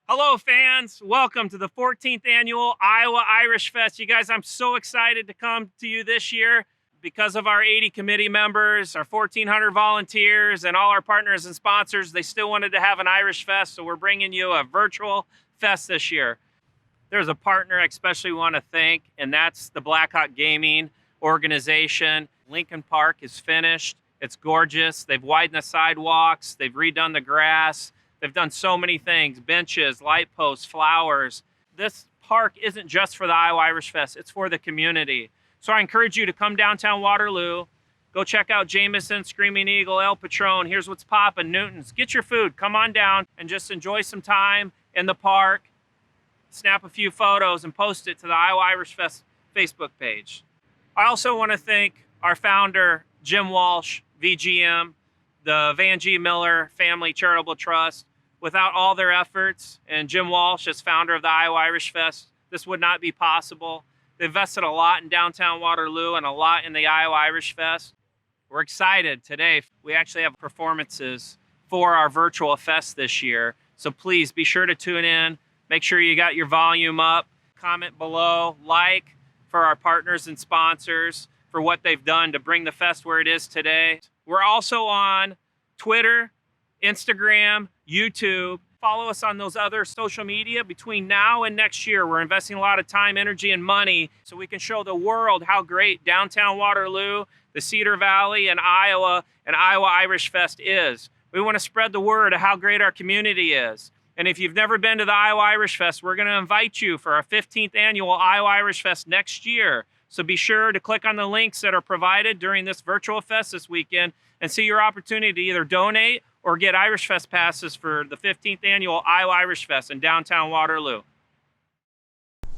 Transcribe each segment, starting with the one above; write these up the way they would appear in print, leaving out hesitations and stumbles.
Hello, fans. Welcome to the 14th annual Iowa Irish Fest. You guys, I'm so excited to come to you this year because of our 80 committee members, our 1,400 volunteers, and all our partners and sponsors. They still wanted to have an Irish Fest, so we're bringing you a virtual fest this year. There's a partner I especially want to thank, and that's the Blackhawk Gaming organization. Lincoln Park is finished. It's gorgeous. They've widened the sidewalks. They've redone the grass. They've done so many things, benches, light posts, flowers. This park isn't just for the Iowa Irish Fest, it's for the community. So I encourage you to come downtown Waterloo, go check out Jameson, Screaming Eagle, El Patron, Here's What's Poppin', Newton's. Get your food, come on down and just enjoy some time in the park, snap a few photos and post it to the Iowa Irish Fest Facebook page. I also want to thank our founder, Jim Walsh, VGM, the Van G. Miller Family Charitable Trust. Without all their efforts, and Jim Walsh as founder of the Iowa Irish Fest, this would not be possible. They invested a lot in downtown Waterloo and a lot in the Iowa Irish Fest. We're excited today. We actually have performances for our virtual fest this year. So please be sure to tune in. Make sure you got your volume up. Comment below, like for our partners and sponsors for what they've done to bring the fest where it is today. We're also on Twitter, Instagram, YouTube. Follow us on those other social media. Between now and next year, we're investing a lot of time, energy, and money so we can show the world how great downtown Waterloo, the Cedar Valley, and Iowa Irish Fest is. We want to spread the word of how great our community is. And if you've never been to the Iowa Irish Fest, we're going to invite you for our 15th annual Iowa Irish Fest next year. So be sure to click on the links that are provided during this virtual fest this weekend and see your opportunity to either donate or get Irish Fest passes for the 15th annual Iowa Irish Fest in downtown Waterloo.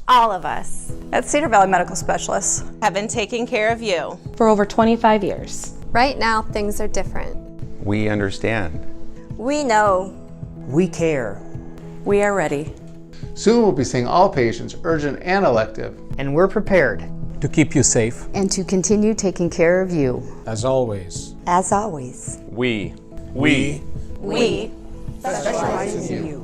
All of us at Cedar Valley Medical Specialists have been taking care of you for over 25 years. Right now, things are different. We understand. We know. We care. We are ready. Soon we'll be seeing all patients, urgent and elective. And we're prepared to keep you safe and to continue taking care of you. As always. As always. We specialize in you.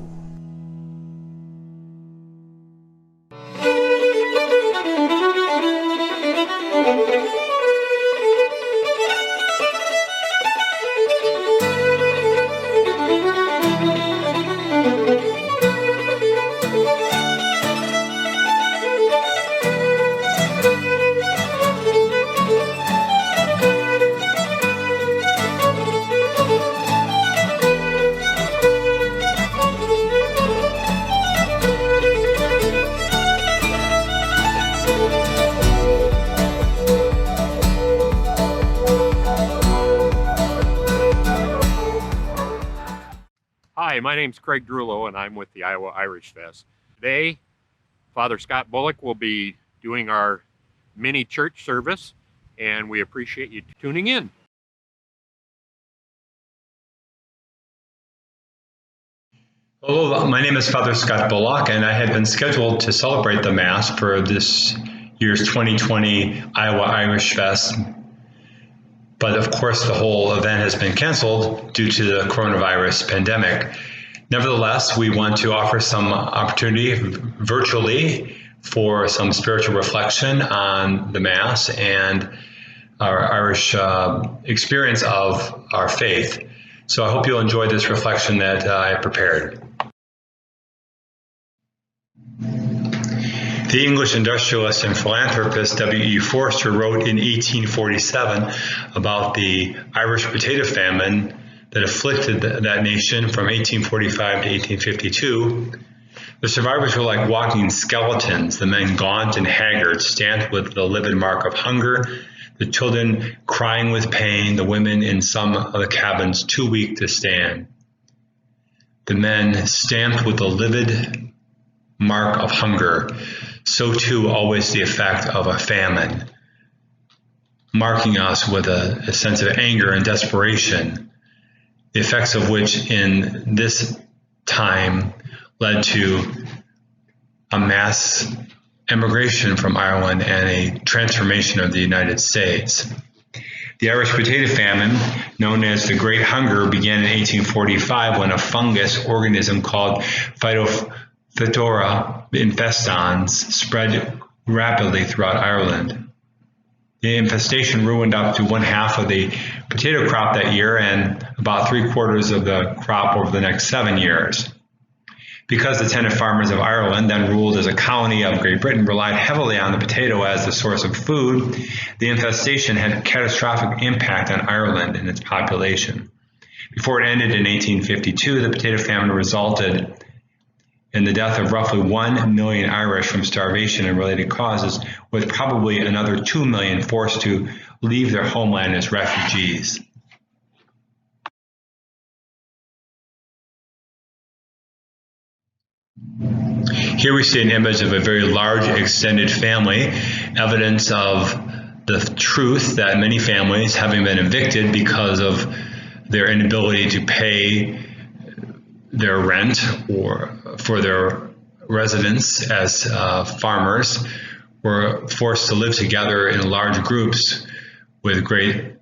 Hi, my name's Craig Drullo, and I'm with the Iowa Irish Fest. Today, Father Scott Bullock will be doing our mini church service, and we appreciate you tuning in. Hello, my name is Father Scott Bullock, and I had been scheduled to celebrate the Mass for this year's 2020 Iowa Irish Fest. But of course, the whole event has been canceled due to the coronavirus pandemic. Nevertheless, we want to offer some opportunity virtually for some spiritual reflection on the Mass and our Irish experience of our faith. So I hope you'll enjoy this reflection that I prepared. The English industrialist and philanthropist W.E. Forster wrote in 1847 about the Irish potato famine that afflicted that nation from 1845 to 1852. The survivors were like walking skeletons, the men gaunt and haggard, stamped with the livid mark of hunger, the children crying with pain, the women in some of the cabins too weak to stand. The men stamped with the livid mark of hunger, so too always the effect of a famine, marking us with a sense of anger and desperation, the effects of which in this time led to a mass emigration from Ireland and a transformation of the United States. The Irish potato famine, known as the Great Hunger, began in 1845 when a fungus organism called Phytophthora infestans spread rapidly throughout Ireland. The infestation ruined up to 1/2 of the potato crop that year and about 3/4 of the crop over the next 7 years. Because the tenant farmers of Ireland, then ruled as a colony of Great Britain, relied heavily on the potato as the source of food, the infestation had a catastrophic impact on Ireland and its population. Before it ended in 1852, the potato famine resulted in the death of roughly 1 million Irish from starvation and related causes, with probably another 2 million forced to leave their homeland as refugees. Here we see an image of a very large extended family, evidence of the truth that many families, having been evicted because of their inability to pay their rent or for their residence as farmers, were forced to live together in large groups with great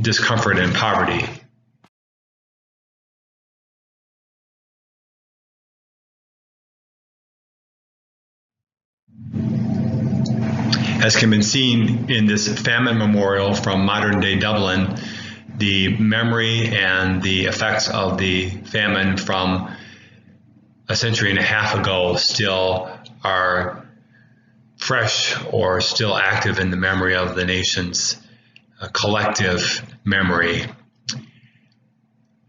discomfort and poverty. As can be seen in this famine memorial from modern-day Dublin, the memory and the effects of the famine from a century and a half ago still are fresh or still active in the memory of the nation's collective memory.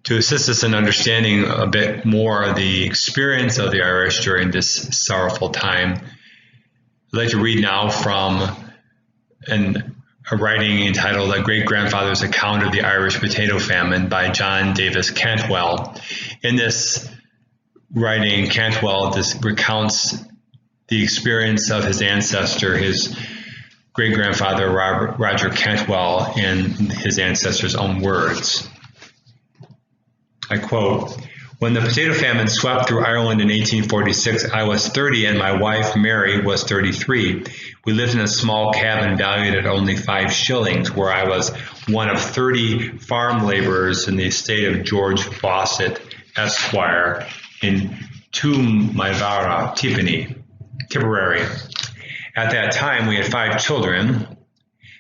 To assist us in understanding a bit more the experience of the Irish during this sorrowful time, I'd like to read now from a writing entitled A Great-Grandfather's Account of the Irish Potato Famine by John Davis Cantwell. In this writing, Cantwell recounts the experience of his ancestor, his great-grandfather Roger Cantwell, in his ancestor's own words. I quote, "When the potato famine swept through Ireland in 1846, I was 30 and my wife, Mary, was 33. We lived in a small cabin valued at only 5 shillings, where I was one of 30 farm laborers in the estate of George Fawcett, Esquire, in Tumivara, Tipperary. At that time, we had 5 children.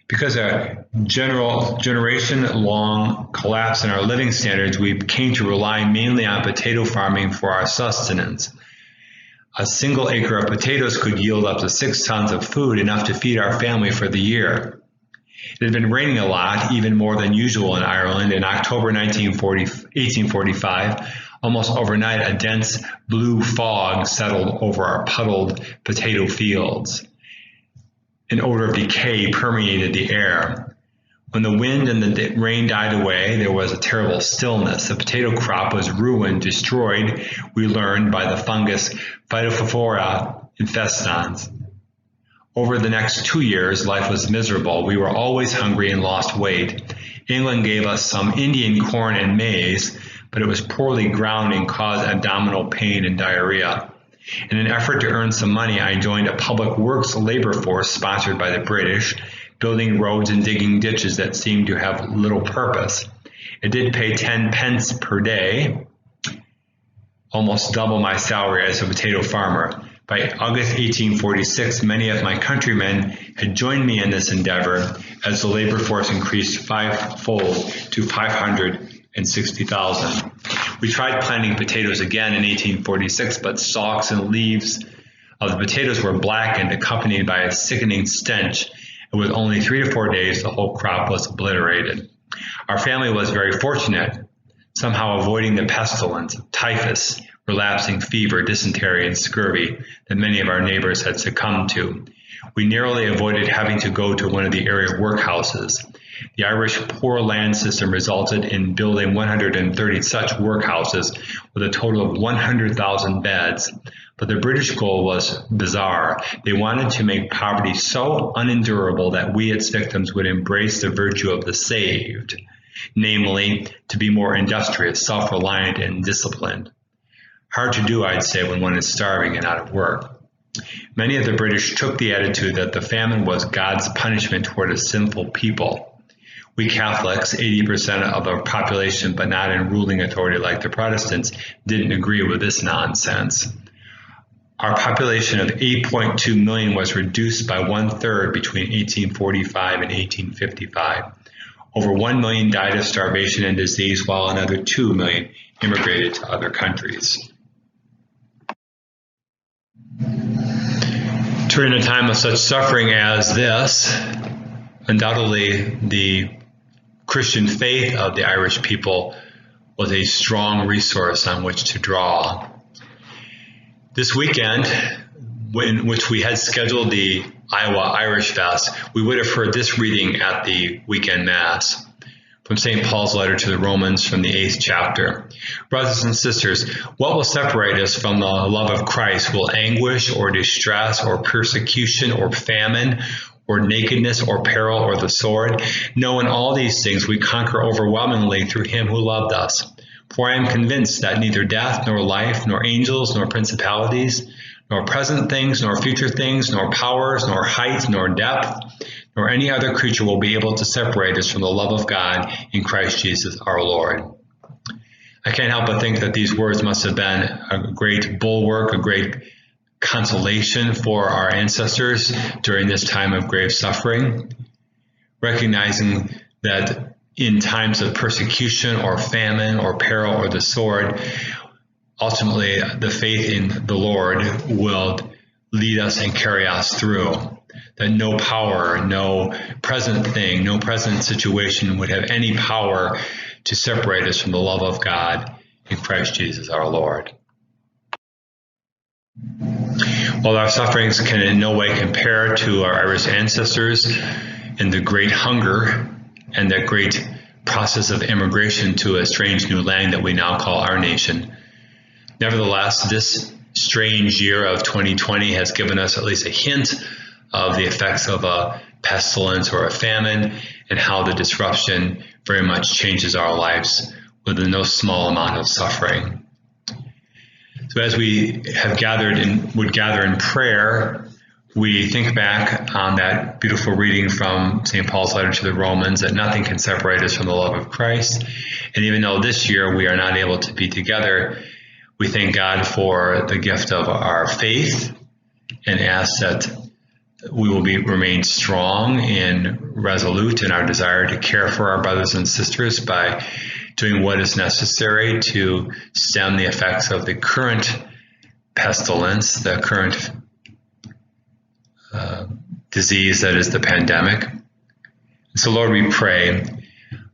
Because a generation-long collapse in our living standards, we came to rely mainly on potato farming for our sustenance. A single acre of potatoes could yield up to 6 tons of food, enough to feed our family for the year. It had been raining a lot, even more than usual in Ireland. In October 1845, almost overnight, a dense blue fog settled over our puddled potato fields. An odor of decay permeated the air. When the wind and the rain died away, there was a terrible stillness. The potato crop was ruined, destroyed, we learned, by the fungus Phytophthora infestans. Over the next 2 years, life was miserable. We were always hungry and lost weight. England gave us some Indian corn and maize, but it was poorly ground and caused abdominal pain and diarrhea. In an effort to earn some money, I joined a public works labor force sponsored by the British, building roads and digging ditches that seemed to have little purpose. It did pay 10 pence per day, almost double my salary as a potato farmer. By August 1846, many of my countrymen had joined me in this endeavor as the labor force increased 5-fold to 560,000. We tried planting potatoes again in 1846, but stalks and leaves of the potatoes were blackened, accompanied by a sickening stench, and with only 3 to 4 days, the whole crop was obliterated. Our family was very fortunate, somehow avoiding the pestilence, typhus, relapsing fever, dysentery, and scurvy that many of our neighbors had succumbed to. We narrowly avoided having to go to one of the area workhouses. The Irish poor land system resulted in building 130 such workhouses with a total of 100,000 beds. But the British goal was bizarre. They wanted to make poverty so unendurable that we, its victims, would embrace the virtue of the saved, namely, to be more industrious, self-reliant, and disciplined. Hard to do, I'd say, when one is starving and out of work. Many of the British took the attitude that the famine was God's punishment toward a sinful people. We Catholics, 80% of our population, but not in ruling authority like the Protestants, didn't agree with this nonsense. Our population of 8.2 million was reduced by 1/3 between 1845 and 1855. Over 1 million died of starvation and disease, while another 2 million immigrated to other countries. During a time of such suffering as this, undoubtedly the Christian faith of the Irish people was a strong resource on which to draw. This weekend, in which we had scheduled the Iowa Irish Fest, we would have heard this reading at the weekend Mass from St. Paul's letter to the Romans from the 8th chapter. Brothers and sisters, what will separate us from the love of Christ? Will anguish or distress or persecution or famine or nakedness or peril or the sword? No, in all these things we conquer overwhelmingly through him who loved us. For I am convinced that neither death, nor life, nor angels, nor principalities, nor present things, nor future things, nor powers, nor height, nor depth, nor any other creature will be able to separate us from the love of God in Christ Jesus our Lord. I can't help but think that these words must have been a great bulwark, a great consolation for our ancestors during this time of grave suffering, recognizing that in times of persecution or famine or peril or the sword, ultimately the faith in the Lord will lead us and carry us through. That no power, no present thing, no present situation would have any power to separate us from the love of God in Christ Jesus our Lord. While our sufferings can in no way compare to our Irish ancestors and the great hunger and that great process of immigration to a strange new land that we now call our nation, nevertheless, this strange year of 2020 has given us at least a hint of the effects of a pestilence or a famine and how the disruption very much changes our lives with no small amount of suffering. So as we have gathered and would gather in prayer, we think back on that beautiful reading from St. Paul's letter to the Romans, that nothing can separate us from the love of Christ. And even though this year we are not able to be together, we thank God for the gift of our faith and ask that we will remain strong and resolute in our desire to care for our brothers and sisters by doing what is necessary to stem the effects of the current pestilence, the current disease that is the pandemic. So Lord, we pray,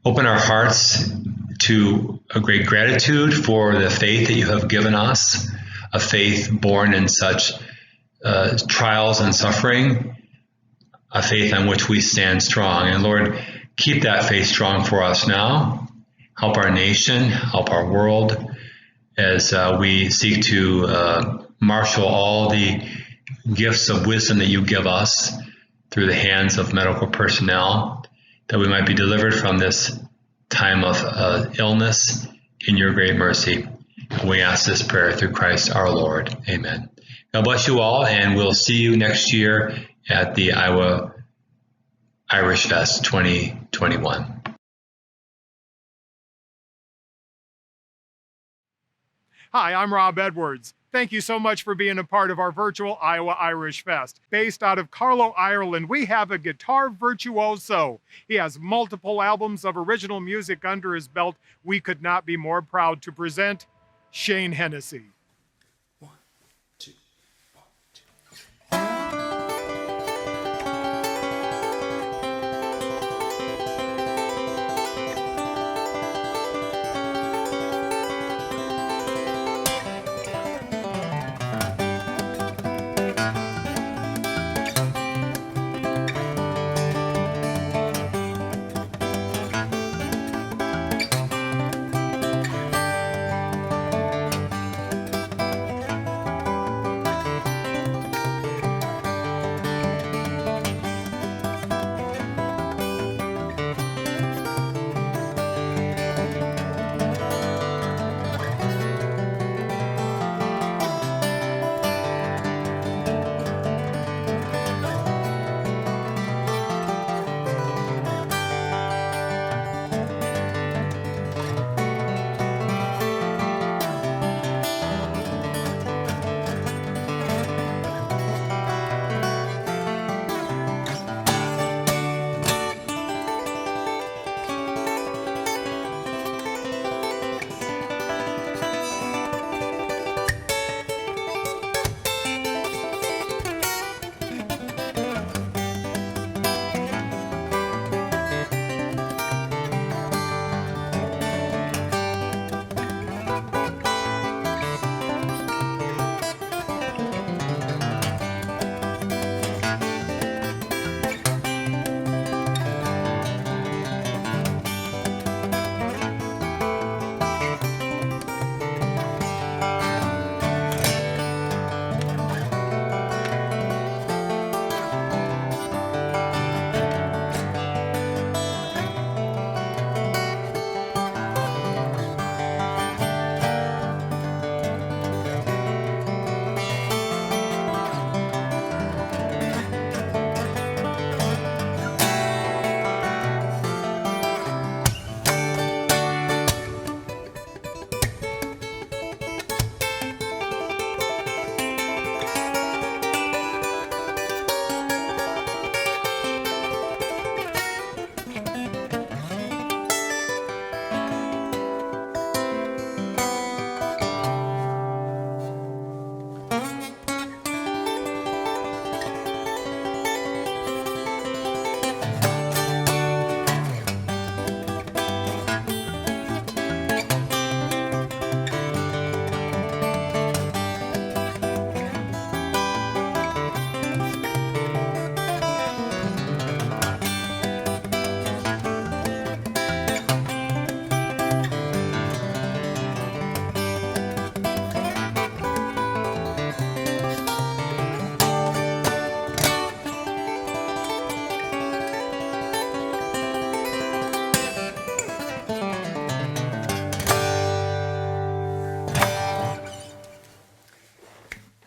open our hearts to a great gratitude for the faith that you have given us, a faith born in such trials and suffering, a faith on which we stand strong. And Lord, keep that faith strong for us now. Help our nation, help our world as we seek to marshal all the gifts of wisdom that you give us through the hands of medical personnel, that we might be delivered from this time of illness in your great mercy. And we ask this prayer through Christ our Lord. Amen. God bless you all, and we'll see you next year at the Iowa Irish Fest 2021. Hi, I'm Rob Edwards. Thank you so much for being a part of our virtual Iowa Irish Fest. Based out of Carlow, Ireland, we have a guitar virtuoso. He has multiple albums of original music under his belt. We could not be more proud to present Shane Hennessy.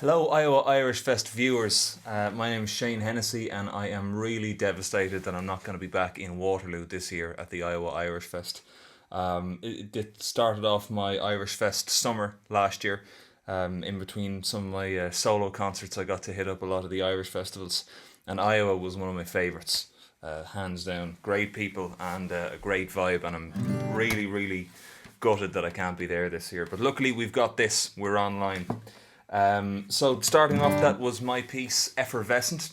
Hello Iowa Irish Fest viewers, my name is Shane Hennessy and I am really devastated that I'm not going to be back in Waterloo this year at the Iowa Irish Fest. It started off my Irish Fest summer last year. In between some of my solo concerts, I got to hit up a lot of the Irish festivals, and Iowa was one of my favourites, hands down. Great people and a great vibe, and I'm really gutted that I can't be there this year. But luckily we've got this, we're online. So starting off, that was my piece Effervescent.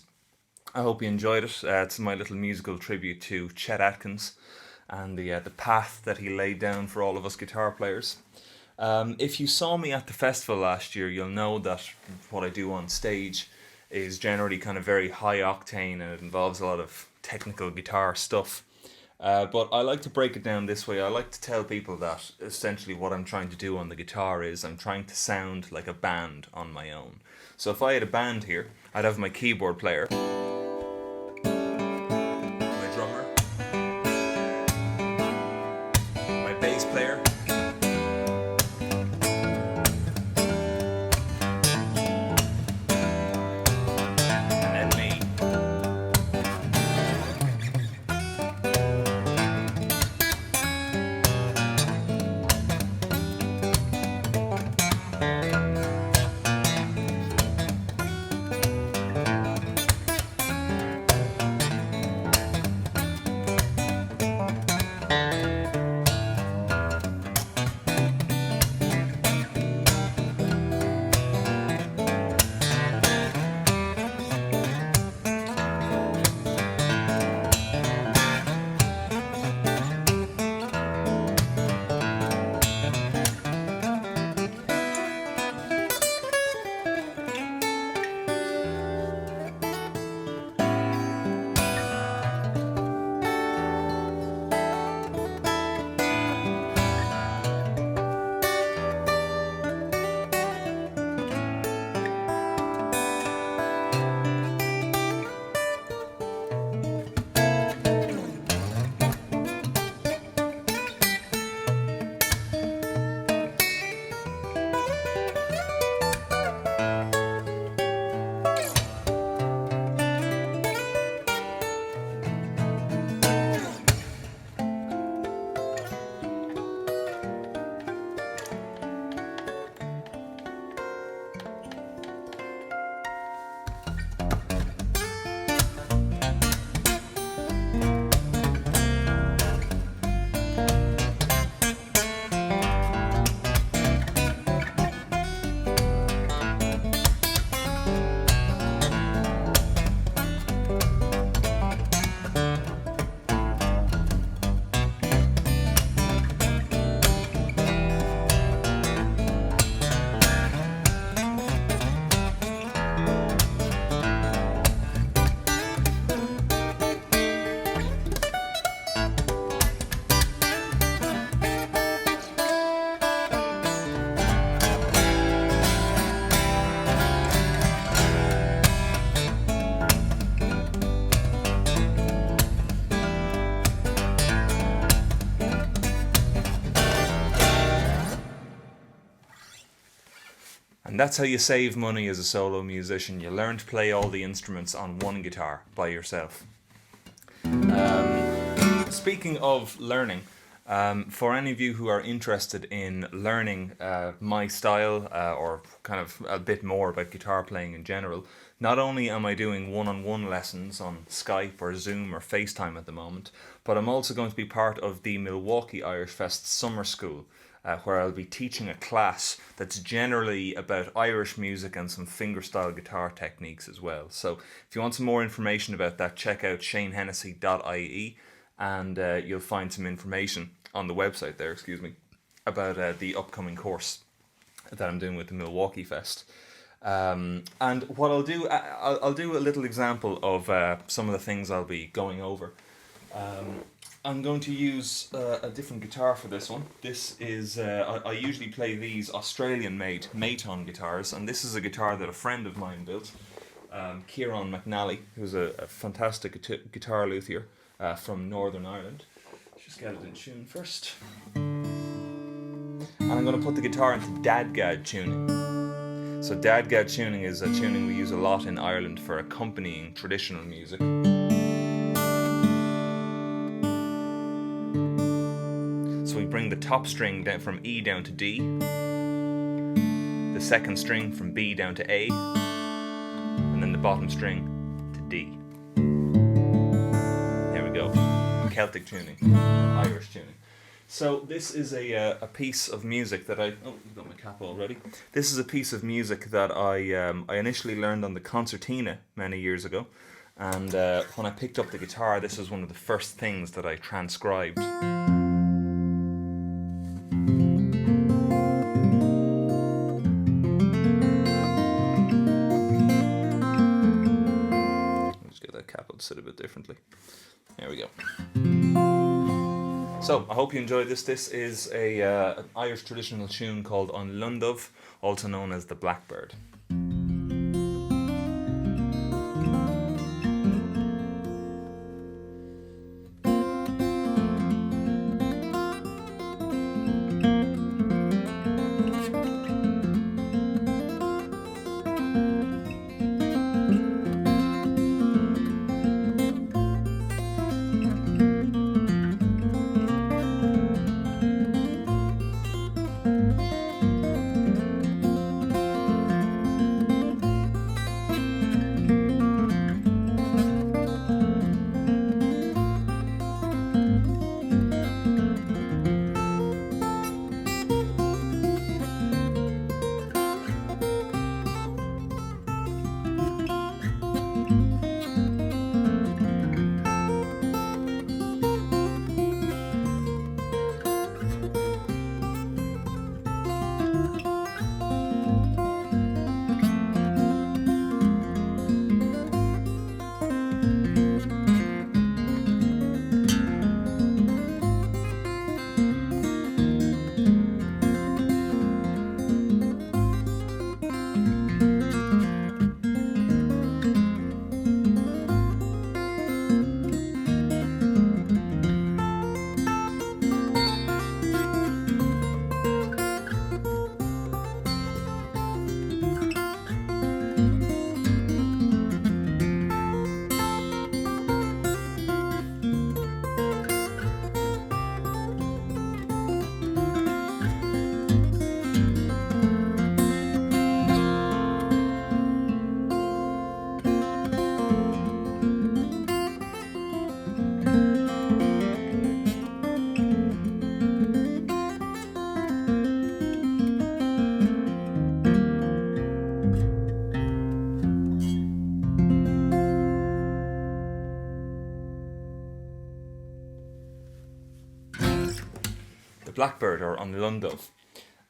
I hope you enjoyed it. It's my little musical tribute to Chet Atkins and the path that he laid down for all of us guitar players. If you saw me at the festival last year, you'll know that what I do on stage is generally kind of very high octane, and it involves a lot of technical guitar stuff. But I like to break it down this way. I like to tell people that essentially what I'm trying to do on the guitar is I'm trying to sound like a band on my own. So if I had a band here, I'd have my keyboard player, my drummer, my bass player, and then me. And that's how you save money as a solo musician. You learn to play all the instruments on one guitar by yourself. Speaking of learning, for any of you who are interested in learning my style or kind of a bit more about guitar playing in general, not only am I doing one-on-one lessons on Skype or Zoom or FaceTime at the moment, but I'm also going to be part of the Milwaukee Irish Fest Summer School, where I'll be teaching a class that's generally about Irish music and some fingerstyle guitar techniques as well. So if you want some more information about that, check out shanehennessy.ie and you'll find some information on the website there, about the upcoming course that I'm doing with the Milwaukee Fest. And what I'll do, I'll do a little example of some of the things I'll be going over. I'm going to use a different guitar for this one. This is, I usually play these Australian-made Maton guitars, and this is a guitar that a friend of mine built, Kieran McNally, who's a fantastic guitar luthier from Northern Ireland. Let's just get it in tune first. And I'm going to put the guitar into dadgad tuning. So dadgad tuning is a tuning we use a lot in Ireland for accompanying traditional music. So we bring the top string down from E down to D, the second string from B down to A, and then the bottom string to D. There we go. Celtic tuning, Irish tuning. So this is a piece of music that you've got my cap already. This is a piece of music that I initially learned on the concertina many years ago, and when I picked up the guitar, this was one of the first things that I transcribed. Let's get that cap up, sit a bit differently. There we go. So, I hope you enjoyed this. This is an Irish traditional tune called An Lundov, also known as the Blackbird. Blackbird or An Lundov.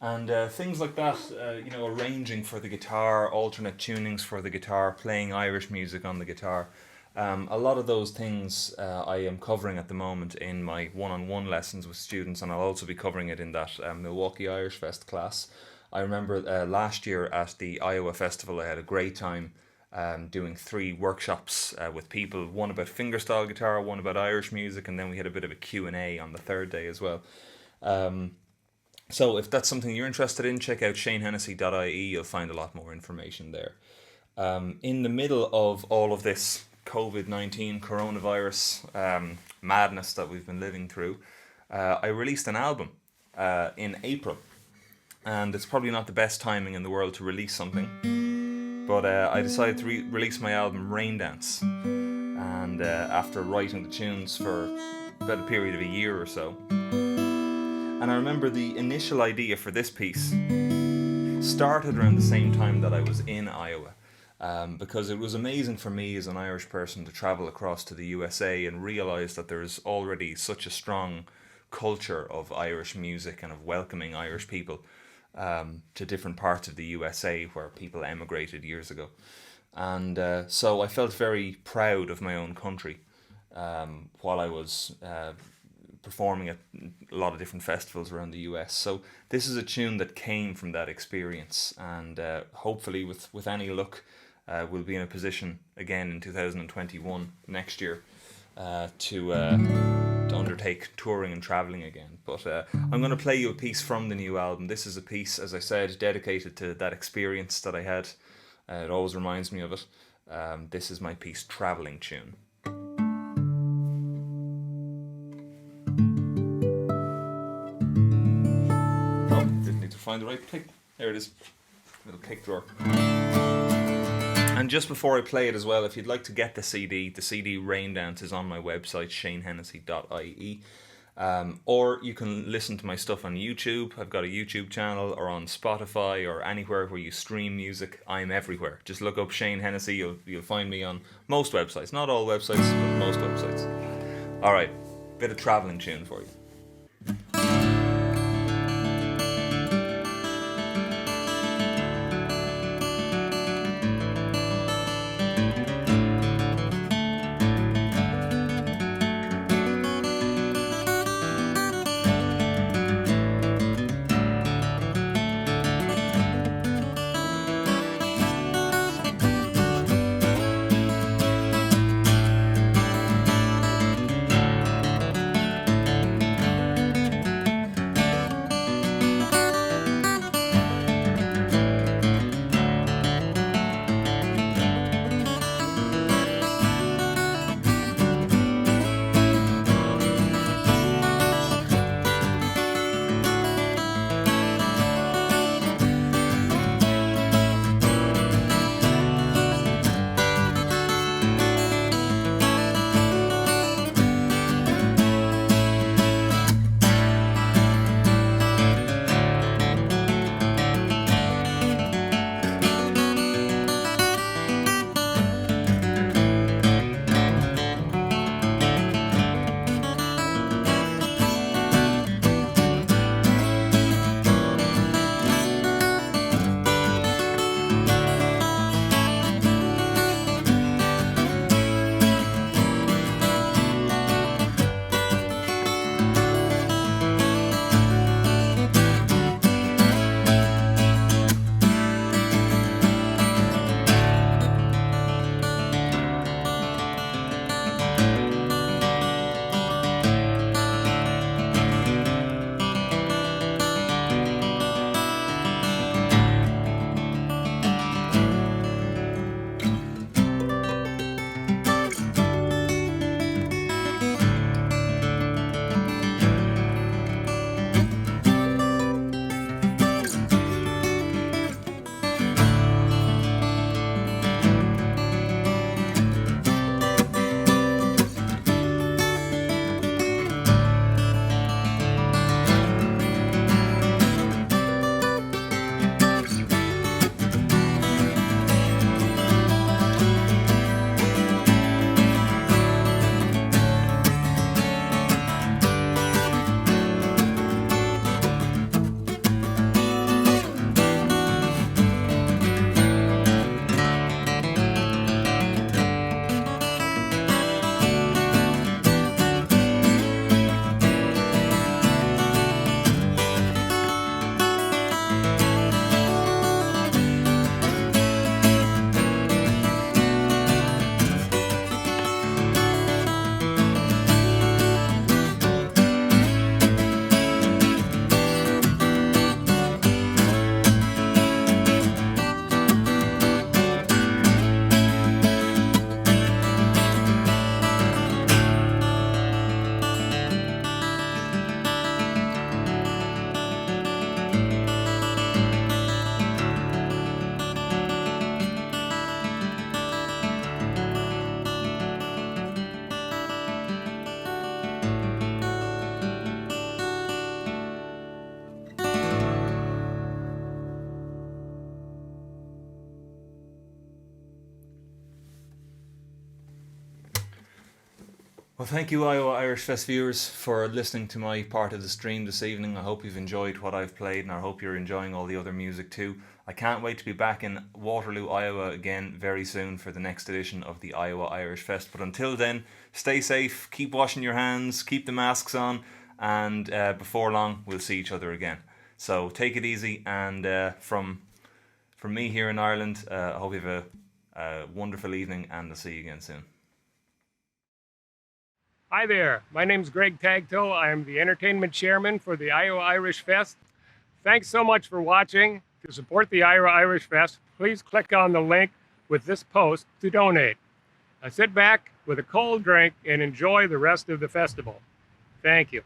And things like that, arranging for the guitar, alternate tunings for the guitar, playing Irish music on the guitar. A lot of those things I am covering at the moment in my one-on-one lessons with students, and I'll also be covering it in that Milwaukee Irish Fest class. I remember last year at the Iowa Festival I had a great time doing 3 workshops with people, one about fingerstyle guitar, one about Irish music, and then we had a bit of a Q&A on the third day as well. So if that's something you're interested in, check out shanehennessy.ie. You'll find a lot more information there. In the middle of all of this COVID-19 coronavirus madness that we've been living through, I released an album in April. And it's probably not the best timing in the world to release something, but I decided to release my album Rain Dance. And after writing the tunes for about a period of a year or so, and I remember the initial idea for this piece started around the same time that I was in Iowa, because it was amazing for me as an Irish person to travel across to the USA and realise that there's already such a strong culture of Irish music and of welcoming Irish people to different parts of the USA where people emigrated years ago. And so I felt very proud of my own country while I was performing at a lot of different festivals around the US. So this is a tune that came from that experience, and hopefully with any luck we'll be in a position again in 2021 next year to to undertake touring and travelling again. But I'm going to play you a piece from the new album. This is a piece, as I said, dedicated to that experience that I had. It always reminds me of it. This is my piece, Travelling Tune. Oh, didn't need to find the right pick. There it is. Little pick drawer. And just before I play it as well, if you'd like to get the CD Rain Dance is on my website, shanehennessy.ie. Or you can listen to my stuff on YouTube. I've got a YouTube channel, or on Spotify, or anywhere where you stream music. I'm everywhere. Just look up Shane Hennessy. You'll find me on most websites. Not all websites, but most websites. Alright, bit of travelling tune for you. Well, thank you, Iowa Irish Fest viewers, for listening to my part of the stream this evening. I hope you've enjoyed what I've played, and I hope you're enjoying all the other music too. I can't wait to be back in Waterloo, Iowa again very soon for the next edition of the Iowa Irish Fest. But until then, stay safe, keep washing your hands, keep the masks on, and before long, we'll see each other again. So take it easy, and from me here in Ireland, I hope you have a wonderful evening, and I'll see you again soon. Hi there, my name's Greg Tagto. I am the entertainment chairman for the Iowa Irish Fest. Thanks so much for watching. To support the Iowa Irish Fest, please click on the link with this post to donate. Now sit back with a cold drink and enjoy the rest of the festival. Thank you.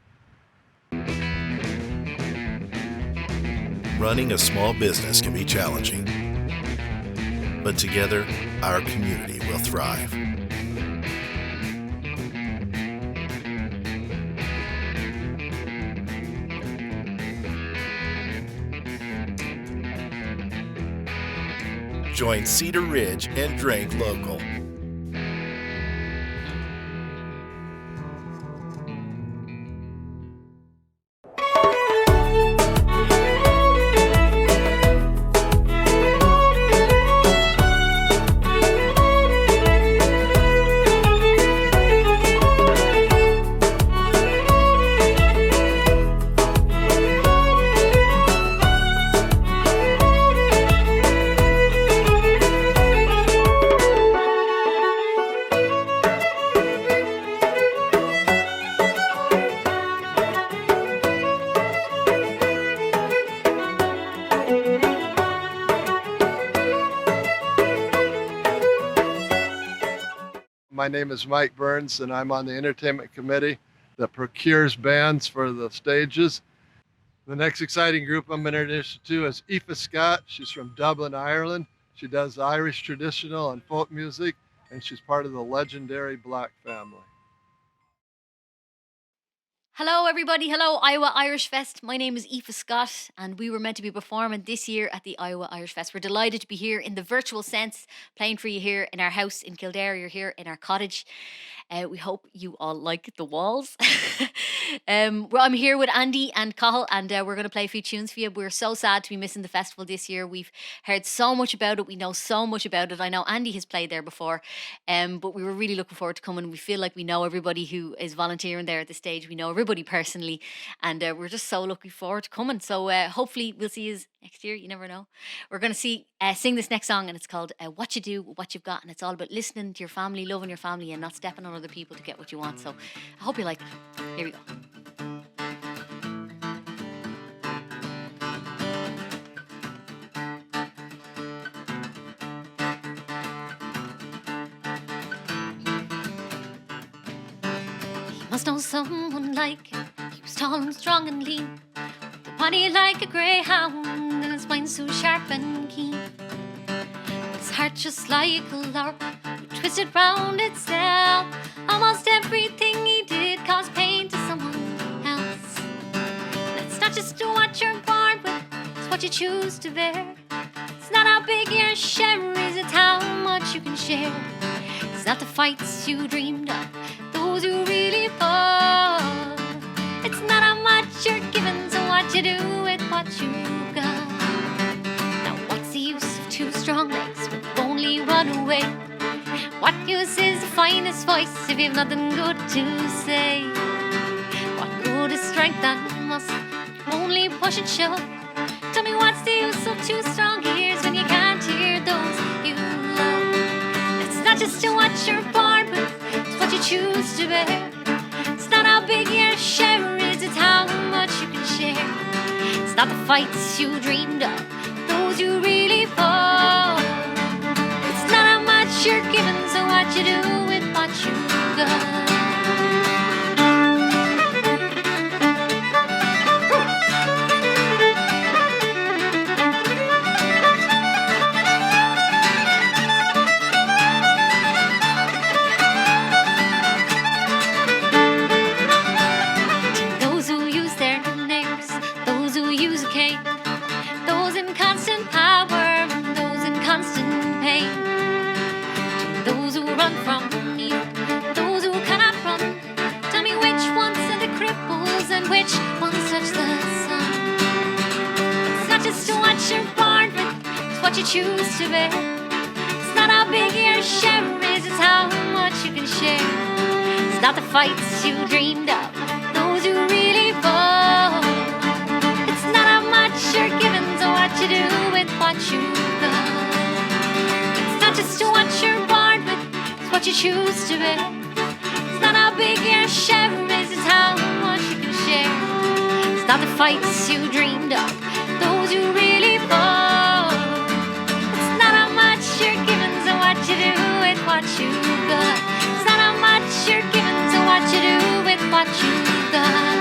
Running a small business can be challenging, but together, our community will thrive. Join Cedar Ridge and drink local. My name is Mike Burns, and I'm on the entertainment committee that procures bands for the stages. The next exciting group I'm going to introduce you to is Aoife Scott. She's from Dublin, Ireland. She does Irish traditional and folk music, and she's part of the legendary Black family. Hello everybody, hello Iowa Irish Fest. My name is Aoife Scott and we were meant to be performing this year at the Iowa Irish Fest. We're delighted to be here in the virtual sense, playing for you here in our house in Kildare. You're here in our cottage. We hope you all like the walls. I'm here with Andy and Cathal, and we're going to play a few tunes for you. We're so sad to be missing the festival this year. We've heard so much about it. We know so much about it. I know Andy has played there before, but we were really looking forward to coming. We feel like we know everybody who is volunteering there at the stage. We know everybody personally, and we're just so looking forward to coming. So hopefully we'll see you next year. You never know. We're going to sing this next song, and it's called What You Do, What You've Got, and it's all about listening to your family, loving your family, and not stepping on other people to get what you want. So I hope you like it. Here we go. You must know someone like him. He was tall and strong and lean, with a body like a greyhound, and his mind so sharp and keen. His heart just like a lark, twisted round itself. Almost everything he did caused pain to someone else. And it's not just what you're born with, it's what you choose to bear. It's not how big your share is, it's how much you can share. It's not the fights you dreamed of, those you really fought. It's not how much you're given, so what you do with what you got. Now what's the use of two strong legs with only one way? What use is the finest voice if you've nothing good to say? What good is strength and muscle, only push and shove? Tell me what's the use of two strong ears when you can't hear those you love? It's not just what you're born with, it's what you choose to bear. It's not how big your share is, it's how much you can share. It's not the fights you dreamed of, those you really fought. It's not how much you're given, so what you do with what you got. Those who use their names, those who use a cane, those in constant power and those in constant pain, those who run from you, those who cannot run. Tell me which ones are the cripples and which ones touch the sun. It's not just what you're born with, it's what you choose to bear. It's not how big your share is, it's how much you can share. It's not the fights you dreamed of, those you really fought. It's not how much you're given, so what you do with what you got. It's not just what you're born with, it's what you choose to be. It's not how big your It's not the fights you dreamed of, those you really fought. It's not how much you're given, so what you do with what you got. It's not how much you're given, so what you do with what you got.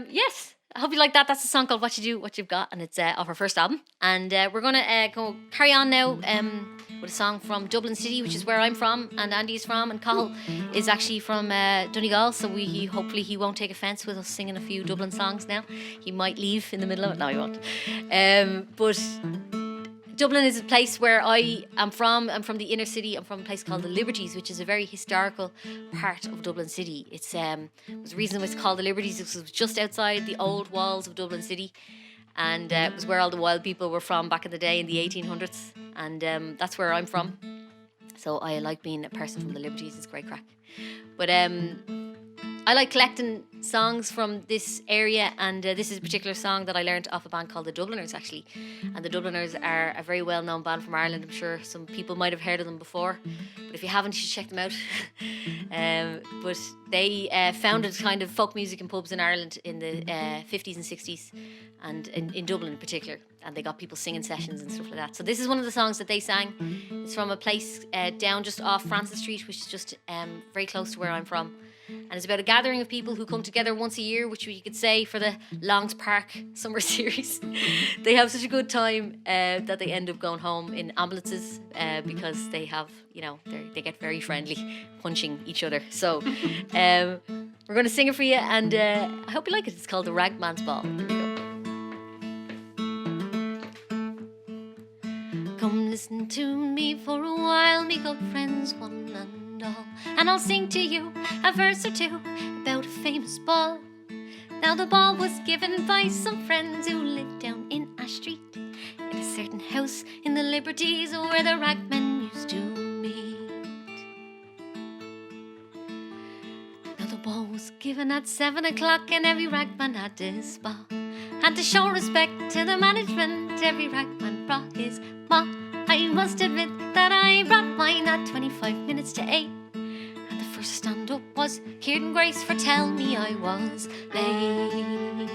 Yes, I hope you like that. That's a song called What You Do, What You've Got, and it's off our first album. And we're going to go carry on now with a song from Dublin City, which is where I'm from, and Andy's from, and Cathal is actually from Donegal, so hopefully he won't take offence with us singing a few Dublin songs now. He might leave in the middle of it. No, he won't. But Dublin is a place where I am from. I'm from the inner city. I'm from a place called the Liberties, which is a very historical part of Dublin City. It's was the reason it was called the Liberties. It was just outside the old walls of Dublin City, and it was where all the wild people were from back in the day in the 1800s. And that's where I'm from. So I like being a person from the Liberties. It's great crack. But I like collecting songs from this area, and this is a particular song that I learned off a band called the Dubliners, actually. And the Dubliners are a very well-known band from Ireland. I'm sure some people might have heard of them before, but if you haven't, you should check them out. But they founded kind of folk music and pubs in Ireland in the 50s and 60s, and in Dublin in particular. And they got people singing sessions and stuff like that. So this is one of the songs that they sang. It's from a place down just off Francis Street, which is just very close to where I'm from. And it's about a gathering of people who come together once a year, which you could say for the Longs Park Summer Series. They have such a good time that they end up going home in ambulances because they have, they get very friendly, punching each other. So we're going to sing it for you, and I hope you like it. It's called The Ragman's Ball. Here we go. Come listen to me for a while, me good friends, one and all, and I'll sing to you a verse or two about a famous ball. Now the ball was given by some friends who lived down in Ash Street, in a certain house in the Liberties where the ragmen used to meet. Now the ball was given at 7 o'clock, and every ragman had his ball. And to show respect to the management, every ragman brought his ball. I must admit that I brought mine at 25 minutes to 8. And the first stand-up was Kieran Grace for Tell Me I Was Late.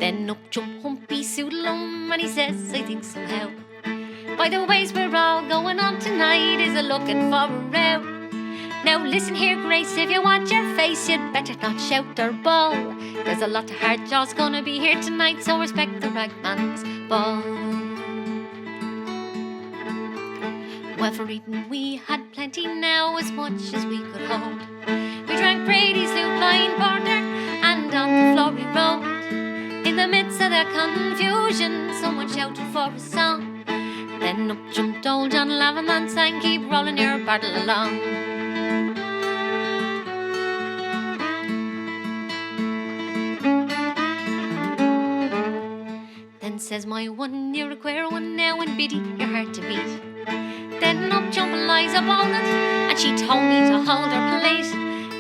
Then up jump Humpy Soodlum, and he says, I think somehow, by the ways we're all going on tonight, is a looking for a row. Now listen here, Grace, if you want your face, you'd better not shout or bawl. There's a lot of hard jaws gonna be here tonight, so respect the ragman's ball. Well, for eating we had plenty now, as much as we could hold. We drank Brady's Lupine Porter, and on the floor we rolled. In the midst of the confusion, someone shouted for a song. Then up jumped old John Lavin and sang, keep rolling your barrel along. Then says my one, you're a queer one now, and Biddy, you're hard to beat. Then up jumped Eliza Walnut, and she told me to hold her plate.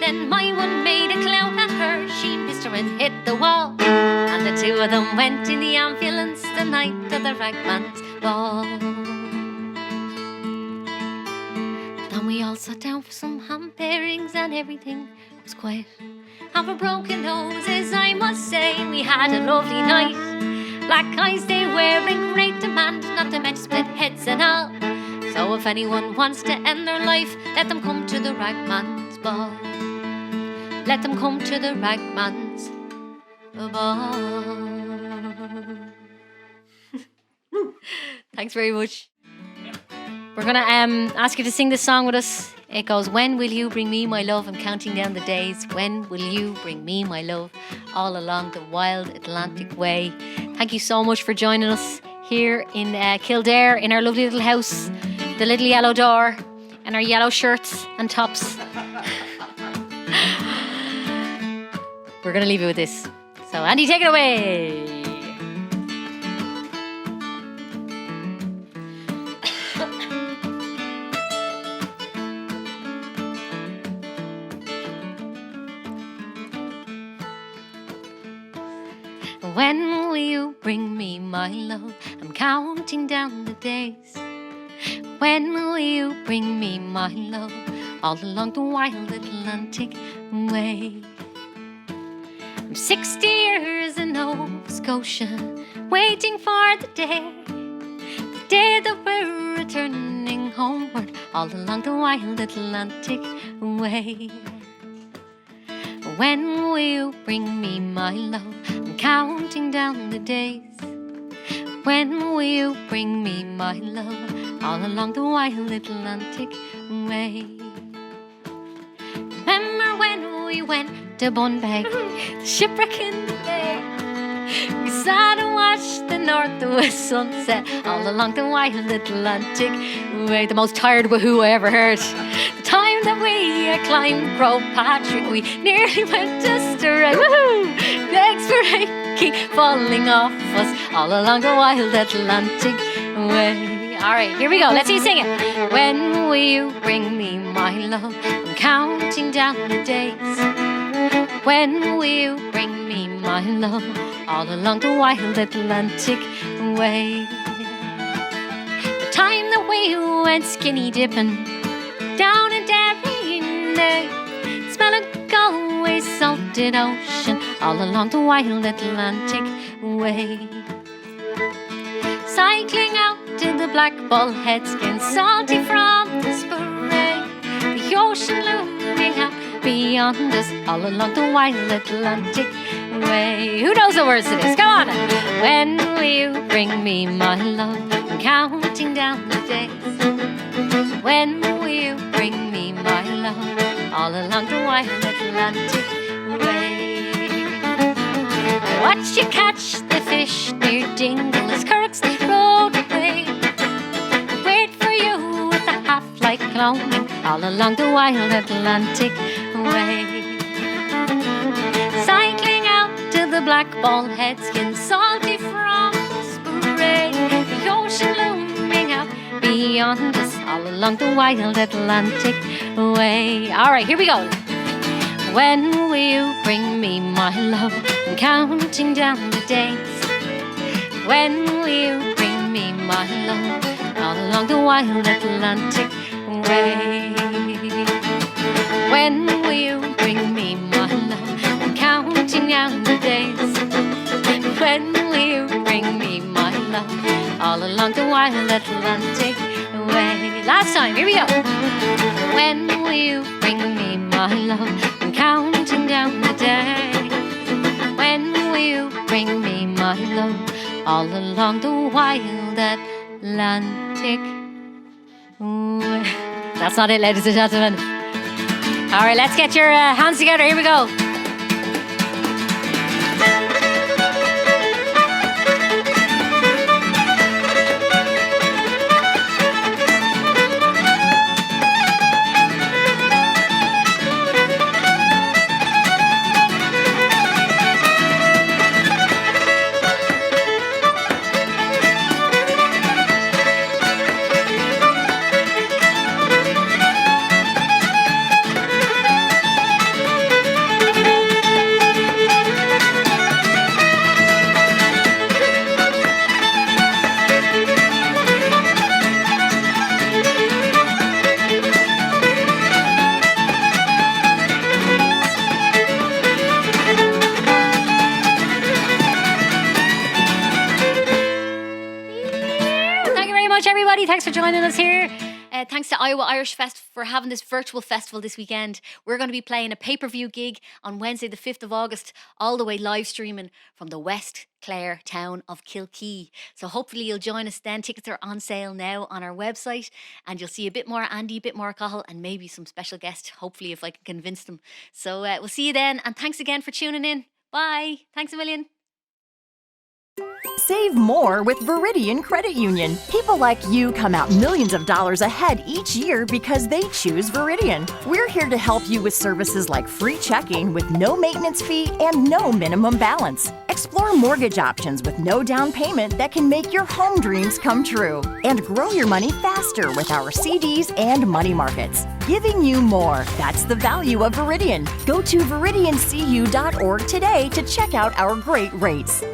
Then my one made a clown at her, she missed her and hit the wall. And the two of them went in the ambulance the night of the ragman's ball. Then we all sat down for some ham pairings, and everything was quiet. And for broken noses, I must say, we had a lovely night. Black eyes they were in great demand, not to mention split heads and all. So if anyone wants to end their life, let them come to the ragman's ball. Let them come to the ragman's ball. Thanks very much. We're going to ask you to sing this song with us. It goes, when will you bring me my love? I'm counting down the days. When will you bring me my love? All along the wild Atlantic way. Thank you so much for joining us here in Kildare in our lovely little house, the little yellow door, and our yellow shirts and tops. We're going to leave you with this. So, Andy, take it away. When will you bring me my love? I'm counting down the days. When will you bring me my love? All along the wild Atlantic way. I'm 60 years in Nova Scotia, waiting for the day that we're returning homeward, all along the wild Atlantic way. When will you bring me my love? I'm counting down the days. When will you bring me my love? All along the wild Atlantic way. Remember when we went to Bunbeg, the shipwreck in the bay? We sat and watched the north to west sunset all along the wild Atlantic way. The most tired woohoo I ever heard. The time that we climbed Croagh Patrick, we nearly went astray. Woohoo! Legs were aching, falling off us all along the wild Atlantic way. All right, here we go. Let's see you sing it. When will you bring me my love? I'm counting down the days. When will you bring me my love? All along the wild Atlantic way. The time that we went skinny dipping down in Derry, smelling Galway's salted ocean all along the wild Atlantic way. Cycling out to the Black Ball Headskin, salty from the Spurray, the ocean looming out beyond us all along the wild Atlantic way. Who knows the words to this? Come on! When will you bring me my love? I'm counting down the days. When will you bring me my love? All along the wild Atlantic way. Watch you catch the fish near Dingle's Kirk's road away. Wait for you with a half-light gloaming all along the wild Atlantic way. Cycling out to the Black Ball Headskin, salty from Spurray, the ocean looming out beyond us all along the wild Atlantic way. All right, here we go. When will you bring me my love? I'm counting down the days. When will you bring me my love? All along the wild Atlantic way. When will you bring me my love? I'm counting down the days. When will you bring me my love? All along the wild Atlantic way. Last time, here we go. When will you bring me my love? I'm counting down the day. When will you bring me my love? All along the wild Atlantic way. That's not it, ladies and gentlemen. All right, let's get your hands together. Here we go. Thanks for joining us here. Thanks to Iowa Irish Fest for having this virtual festival this weekend. We're going to be playing a pay-per-view gig on Wednesday the 5th of August, all the way live streaming from the West Clare town of Kilkee. So hopefully you'll join us then. Tickets are on sale now on our website, and you'll see a bit more Andy, a bit more Cahill, and maybe some special guests, hopefully, if I can convince them. So we'll see you then, and thanks again for tuning in. Bye. Thanks a million. Save more with Veridian Credit Union. People like you come out millions of dollars ahead each year because they choose Veridian. We're here to help you with services like free checking with no maintenance fee and no minimum balance. Explore mortgage options with no down payment that can make your home dreams come true. And grow your money faster with our CDs and money markets. Giving you more. That's the value of Veridian. Go to veridiancu.org today to check out our great rates.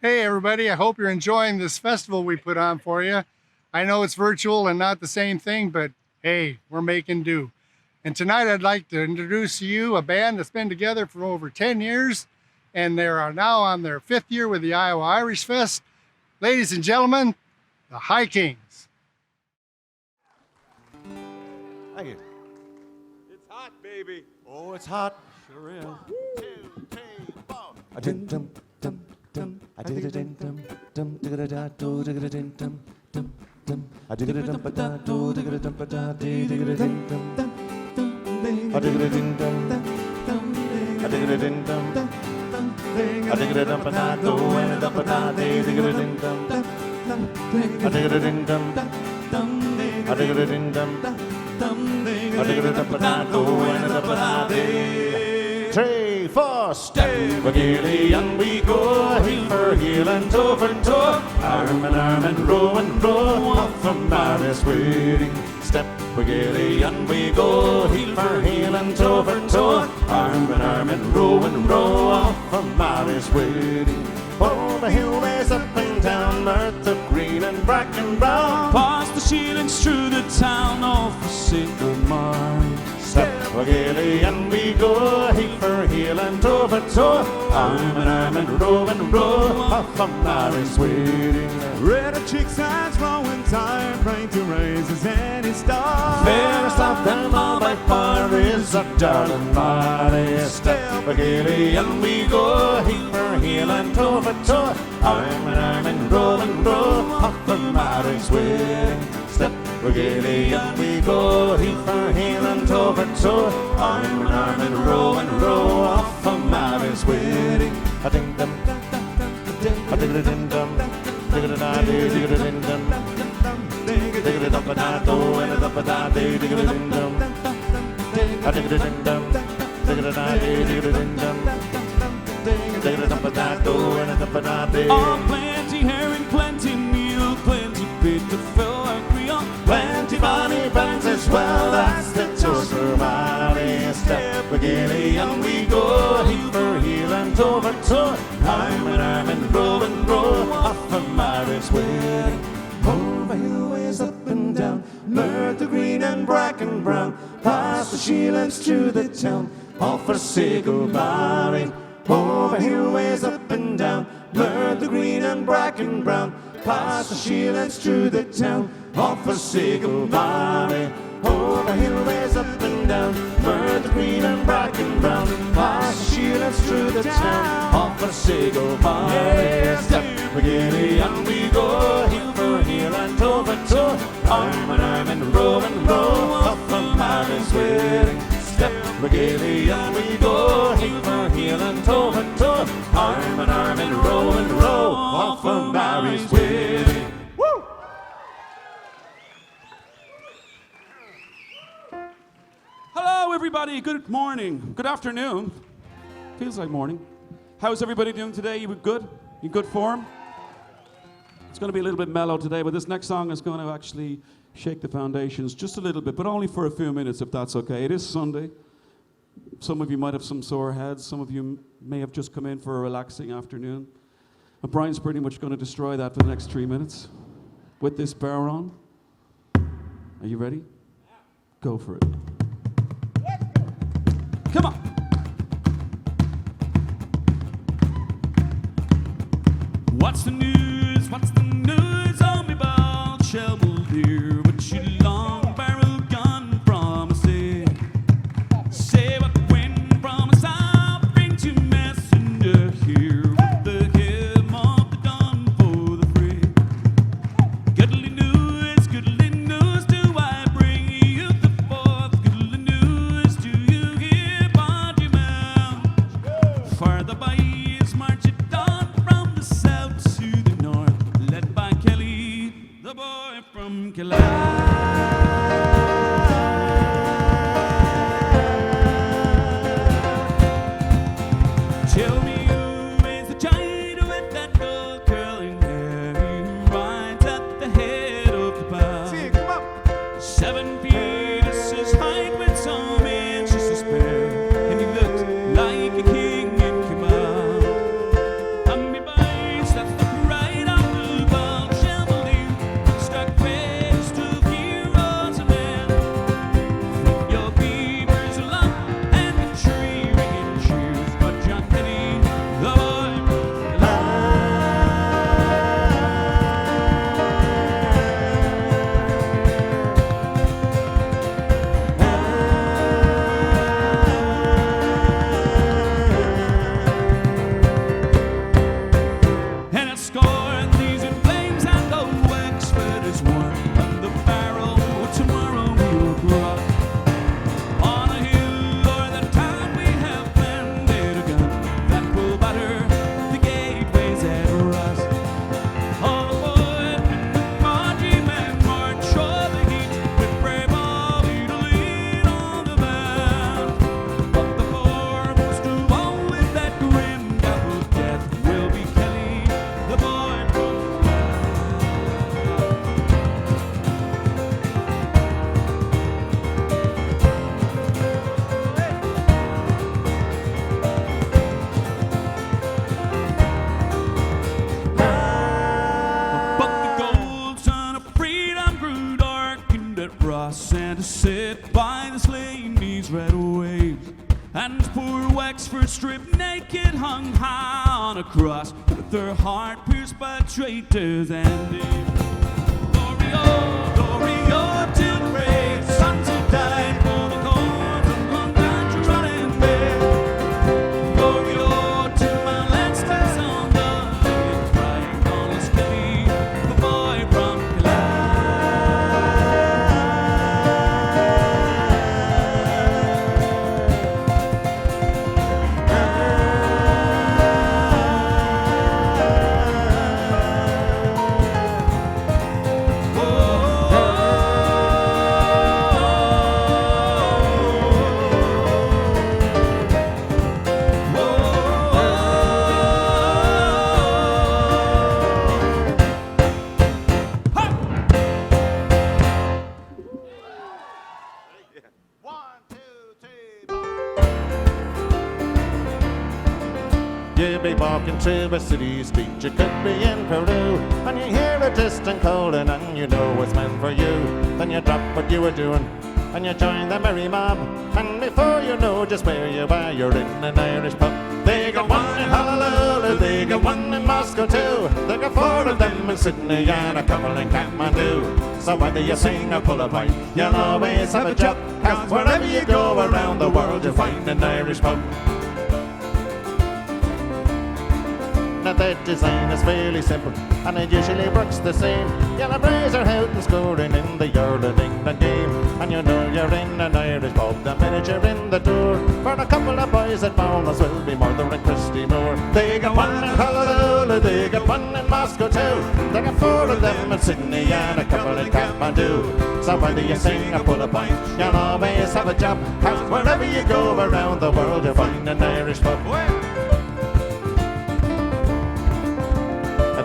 Hey everybody, I hope you're enjoying this festival we put on for you. I know it's virtual and not the same thing, but hey, we're making do. And tonight I'd like to introduce to you a band that's been together for over 10 years, and they are now on their 5th year with the Iowa Irish Fest. Ladies and gentlemen, the High Kings. Thank you. It's hot, baby. Oh, it's hot. Sure is. 1, 2, 3, 4. I dig it in dum dum dig it da do dig it in dum dum dum I dig it dum da do dig it dum da dig it in dum dum I dig it in dum I dig it in dum I dig it dum da do and dum da dig it in dum I dig it in dum I dig it in dum I dig it dum da do and dum da dig 3, 4, step for Gailey and we go, heel for heel and toe for toe, arm and row off from Maris waiting. Step for Gailey and we go, heel for heel and toe for toe, arm and row off from Maris waiting. Oh, the hill ways up and down, earth of green and black and brown, past the shields through the town of Sycamore. Step for Gailey and we go, heel for heel and toe for toe, arm and row off from Maris waiting. Red chicks hands flowing time, praying to raise his any star. Fairest of them all by far is our darling Mary. Step for Gailey and we go, heel for heel and toe for toe, arm and row off from Maris waiting. Step for Gailey and we go, heel for heel and toe for toe, arm and row off from Maris waiting. I think them, I dig it in them, dig it in I dig it in them, dig it up and I do and up and I dig it in them, I dig it in them, dig it in I dig it in them, dig it up and I do and up and I dig. Oh, plenty herring, plenty meal, plenty bit to fill our grill, plenty money bands as well. That's the toaster money. Step for Gailey and we go, heel for heel and toe for toe, arm and row off from Maris waiting. Over hillways up and down, Myrtle green and bracken brown, past the Sheelands through the town, off for Sycamore. Over hillways up and down, Myrtle green and bracken brown, past the Sheelands through the town, off for Sycamore. Over hillways up and down, Myrtle green and bracken brown, past the Sheelands through the town, off for Sycamore. Step for Gailey and we go, heel for heel and toe for toe, arm and row off from Maris waiting. Step for Gailey and we go, heel for heel and toe for toe, arm and row off from Maris waiting. Woo! Hello, everybody. Good morning. Good afternoon. Feels like morning. How's everybody doing today? You good? You good form? It's going to be a little bit mellow today, but this next song is going to actually shake the foundations just a little bit, but only for a few minutes, if that's okay. It is Sunday. Some of you might have some sore heads. Some of you may have just come in for a relaxing afternoon. And Brian's pretty much going to destroy that for the next 3 minutes with this bear on. Are you ready? Go for it. Come on. What's the news? What's the news on me about shovel deer? But you long barrel gun from a sea. Say what the wind promise, I'll bring to messenger here with the him of the gun for the free. Goodly news, do I bring you the fourth? Goodly news, do you hear, party man? For the boys march it on from the south to the north, led by Kelly, the boy from Killarney. Tell me who is the giant with that gold curling hair? He rides at the head of the path. See, come up. 7 feet is his height with some inches to spare, and he looks like a king in command. And me boys, that's the pride of the bald Chevalier, stuck face to heroes and men. From your beavers along and the tree ringing cheers for John Kenny, the boy from and it's scored these in flames and the Wexford is warm, and the barrel tomorrow we will grow on a hill or the town we have planted a gun that will batter the gateways at Ross. All aboard and the marching men march o'er the heat with brave Bobby to lead on the band. But the foremost of all with that grim double death will be Kelly, the boy from But the gold sun of freedom grew darkened at Ross, and to sit by the slain knees red waves, and poor Wexford stripped naked hung high on a cross, with their heart pierced by traitors and knaves. Glory, oh, to the brave sons who died for the cause of long country running fair. Glory, oh, to my Leinster's on the hill, crying on his Kelly, the boy from You be walking through a city street, you could be in Peru, and you hear a distant calling and you know it's meant for you. Then you drop what you were doing and you join the merry mob, and before you know just where you are, you're in an Irish pub. They got one in Honolulu, they got one in Moscow too, they got 4 of them in Sydney and a couple in Kathmandu. So whether you sing or pull a pint, you'll always have a job, 'cause wherever you go around the world you'll find an Irish pub. Now that design is fairly simple, and it usually works the same. Yellow braes are out and scoring in the Earl of England game, and you know you're in an Irish pub the minute you're in the door. For a couple of boys at Bournemouth will be Mother and Christy Moore. They got one in Honolulu, they got one in Moscow too, they got 4 of them in Sydney and a couple in Kathmandu. So whether you sing or pull a pint, you'll always have a job, 'cause wherever you go around the world you'll find an Irish pub.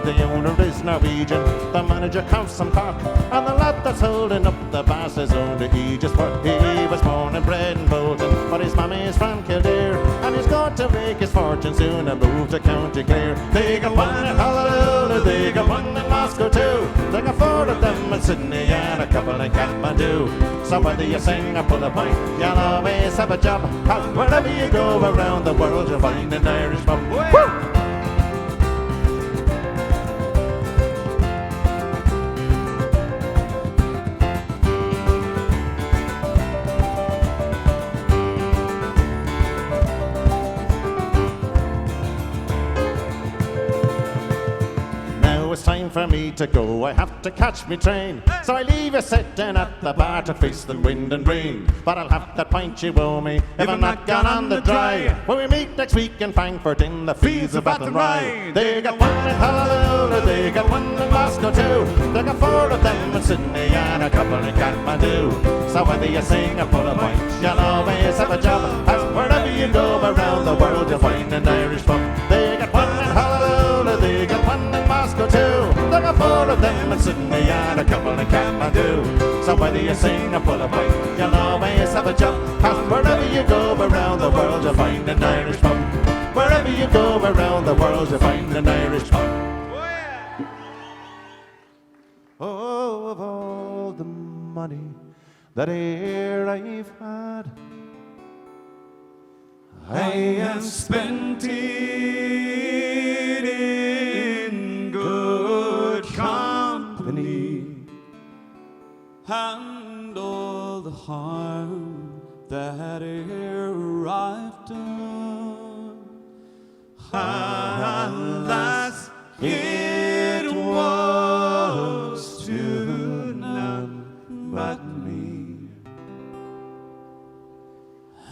The owner is Norwegian, the manager comes from Cork, and the lad that's holding up the bass is only Aegisworth. He was born and bred in Bolton, but his mammy is from Kildare, and he's going to make his fortune soon and move to County Clare. They got one in Honolulu, they got one in Moscow too, they got 4 of them in Sydney and a couple couple in Kathmandu. So whether you sing or pull a point, you'll always have a job. 'Cause wherever you go around the world, you'll find an Irish pub. Woo! It's time for me to go, I have to catch me train. So I leave you sitting at the bar to face the wind and rain. But I'll have that pint you owe me if I'm not gone on the dry. When we meet next week in Frankfurt in the fields of Athenry. They got one in Honolulu, they got one in Moscow too. They got 4 of them in Sydney and a couple in Kathmandu. So whether you sing or pull a point, you'll always have a job. As wherever you go around the world, you'll find an Irish pub. They got one in Honolulu, they got one in Moscow too. There are 4 of them in Sydney and a couple in Kathmandu. So whether you sing or pull a point, you'll always have a job. 'Cause wherever you go around the world, you'll find an Irish pub. Wherever you go around the world, you'll find an Irish pub. Oh, of all the money that e'er I've had, I have spent it in good company, and all the harm that e'er I've done, alas, it was to none but me.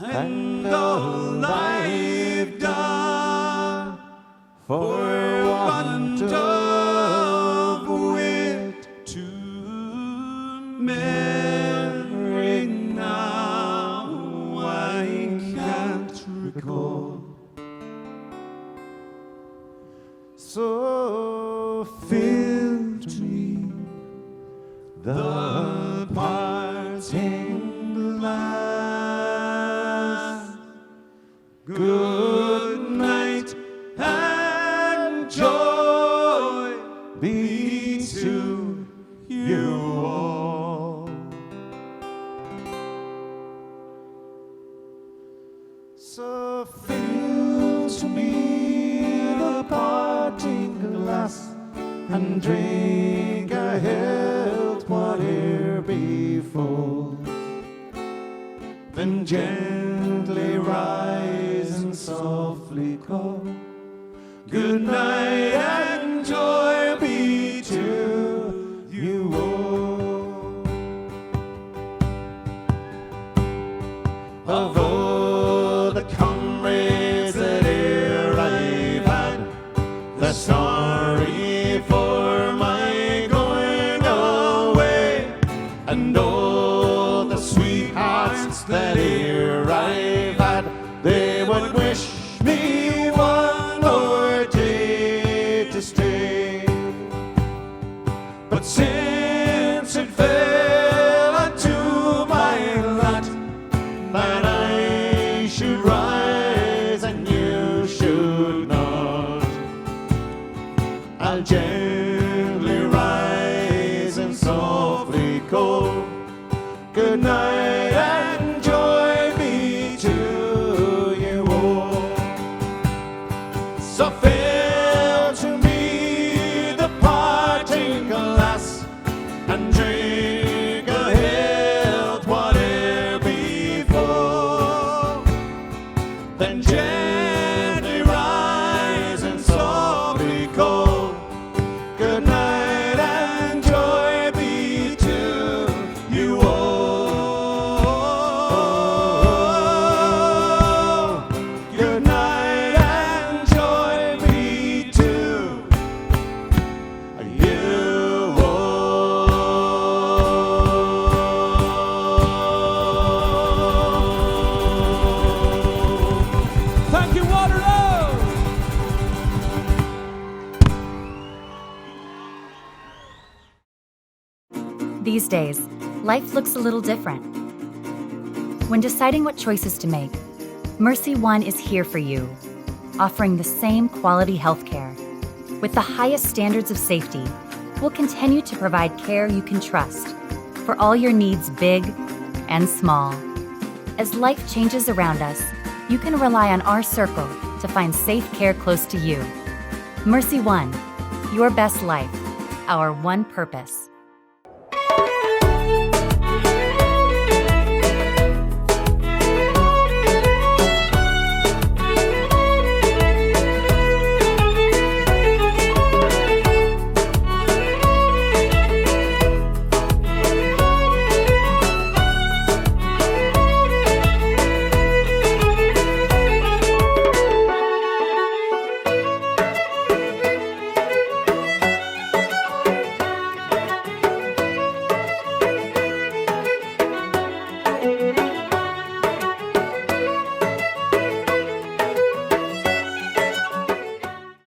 And all I've done for want of wit to memory now I can't recall. So fill to me the parting glass. Good night and joy be to you all. So fill to me the parting glass and drink a health whate'er be full. Then gently rise and softly call. Good night and joy be to you all. Of all the comrades that e'er I've had, the sorry for my going away, and all the sweethearts that e'er I've had, they would wish me one more day to stay. But since it fell unto my lot that I should rise and you should not, I'll gently rise and softly call. Good night and joy be to you all. So fill to me the parting glass and drink a health whate'er be full. Then gently rise and softly call. Good night and joy be to you all. Good night and joy be to you all. Thank you, Waterloo! These days, life looks a little different. When deciding what choices to make, Mercy One is here for you, offering the same quality healthcare. With the highest standards of safety, we'll continue to provide care you can trust, for all your needs, big and small. As life changes around us, you can rely on our circle to find safe care close to you. Mercy One, your best life, our one purpose.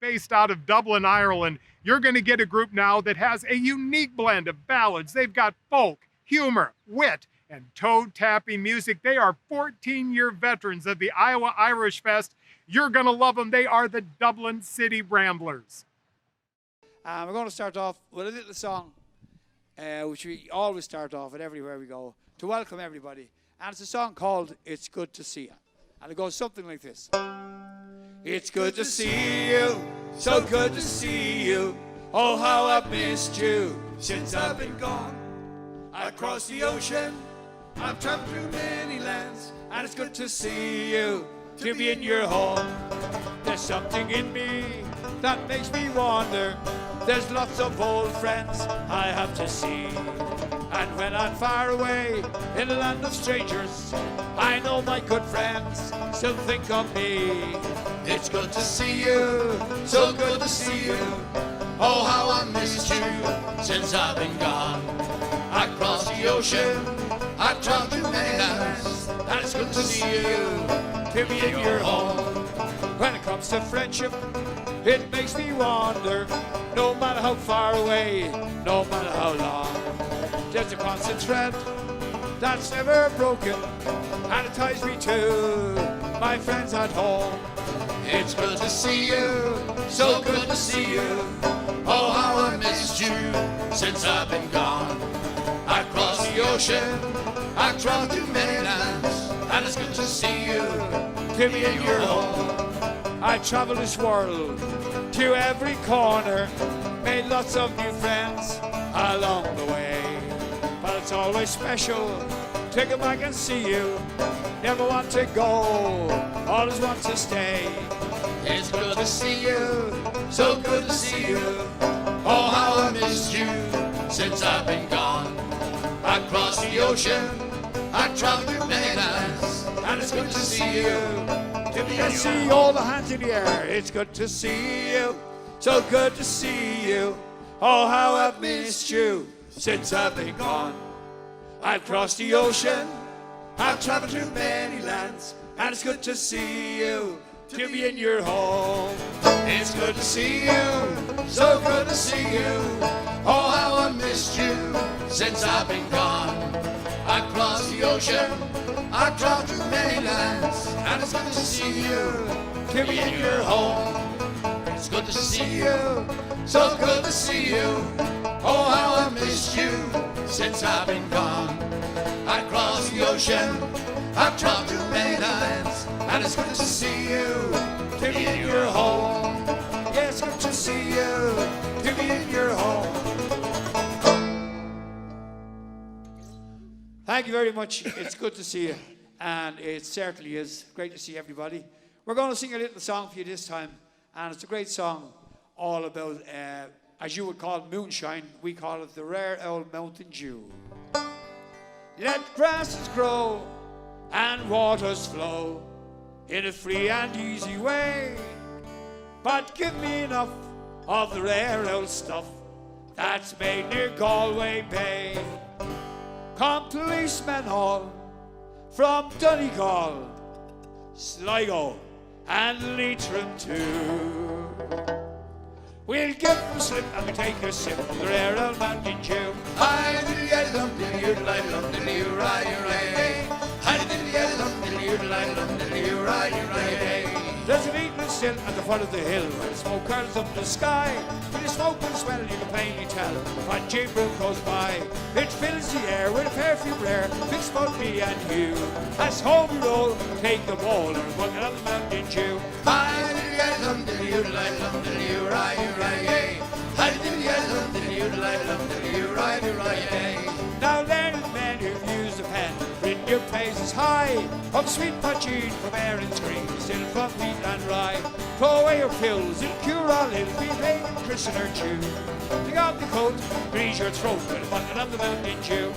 Based out of Dublin, Ireland, you're going to get a group now that has a unique blend of ballads. They've got folk, humor, wit, and toe-tapping music. They are 14-year veterans of the Iowa Irish Fest. You're going to love them. They are the Dublin City Ramblers. We're going to start off with a little song, which we always start off with everywhere we go, to welcome everybody. And it's a song called It's Good to See You. And it goes something like this. It's good to see you, so good to see you. Oh, how I've missed you since I've been gone. Across the ocean, I've traveled through many lands, and it's good to see you, to be in your home. There's something in me that makes me wonder. There's lots of old friends I have to see. And when I'm far away in a land of strangers, I know my good friends still think of me. It's good to see you, so good to see you. Oh, how I missed you since I've been gone. Across the ocean, I've traveled to many lands, and it's good to see you, to be in your home. When it comes to friendship, it makes me wonder. No matter how far away, no matter how long, there's a constant thread that's never broken, and it ties me to my friends at home. It's good to see you, so good to see you. Oh, how I missed you since I've been gone. Across the ocean, I've traveled to many lands, and it's good to see you, to be in your home. I travel this world to every corner, made lots of new friends along the way. But it's always special to come back and see you. Never want to go, always want to stay. It's good to see you, so good to see you. Oh, how I missed you since I've been gone. Across the ocean, I've traveled through many lands, and it's good to see you, to be. I see all the hands in the air. It's good to see you, so good to see you. Oh, how I've missed you since I've been gone. I've crossed the ocean, I've traveled through many lands, and it's good to see you, to be in your home. It's good to see you, so good to see you. Oh, how I missed you since I've been gone. I've crossed the ocean, I've traveled through many lands, and it's good to see you, to be in your home. It's good to see you, so good to see you. Oh, how I missed you since I've been gone. I crossed the ocean, I've traveled through many lands, and it's good to see you, to be in your home. Yeah, it's good to see you, to be in your home. Thank you very much. It's good to see you, and it certainly is great to see everybody. We're going to sing a little song for you this time, and it's a great song all about, as you would call it, moonshine. We call it the rare old mountain dew. Let grasses grow and waters flow in a free and easy way, but give me enough of the rare old stuff that's made near Galway Bay. Come policemen all from Donegal, Sligo and Leitrim too. We'll give them slip and we take a sip of the rare old mountain dew. Hi diddly yaddy dum diddly yoodly dum diddly yoo rai rai. Hi diddly yaddy dum diddly yoodly dum diddly yoo rai rai. There's an evening still at the foot of the hill, where the smoke curls up the sky. When the smoke and swell, you can plainly tell what chamber goes by. It fills the air with a perfume rare, fixed both me and you. As home we roll, take the ball, or walking on the mountain dew. Now learned men who've used the pen, written your praises high, of sweet poteen from Erin's green, still from wheat and rye. Throw away your pills, it'll cure all ill, be vain and christen or chew. Take off the coat, grease your throat, with a bucket on the mountain dew.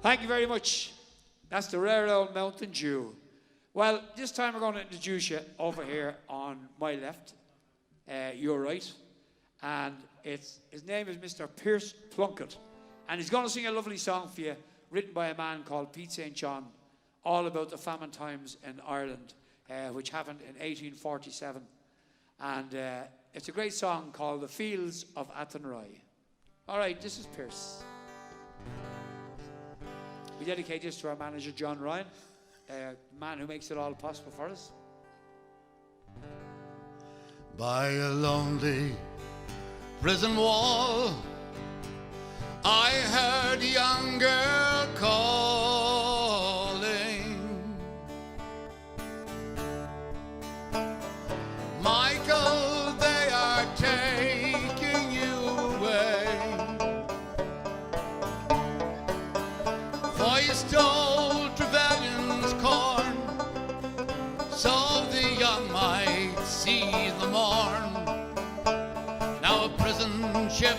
Thank you very much. That's the rare old Mountain Dew. Well, this time we're going to introduce you over here on my left, your right, and his name is Mr. Pierce Plunkett, and he's going to sing a lovely song for you, written by a man called Pete St. John, all about the famine times in Ireland, which happened in 1847, and it's a great song called The Fields of Athenry. All right, this is Pierce. We dedicate this to our manager, John Ryan, the man who makes it all possible for us. By a lonely prison wall, I heard a young girl calling. Michael, they are taking you away, for you stole Trevelyan's corn, so the young might see the morn. Now a prison ship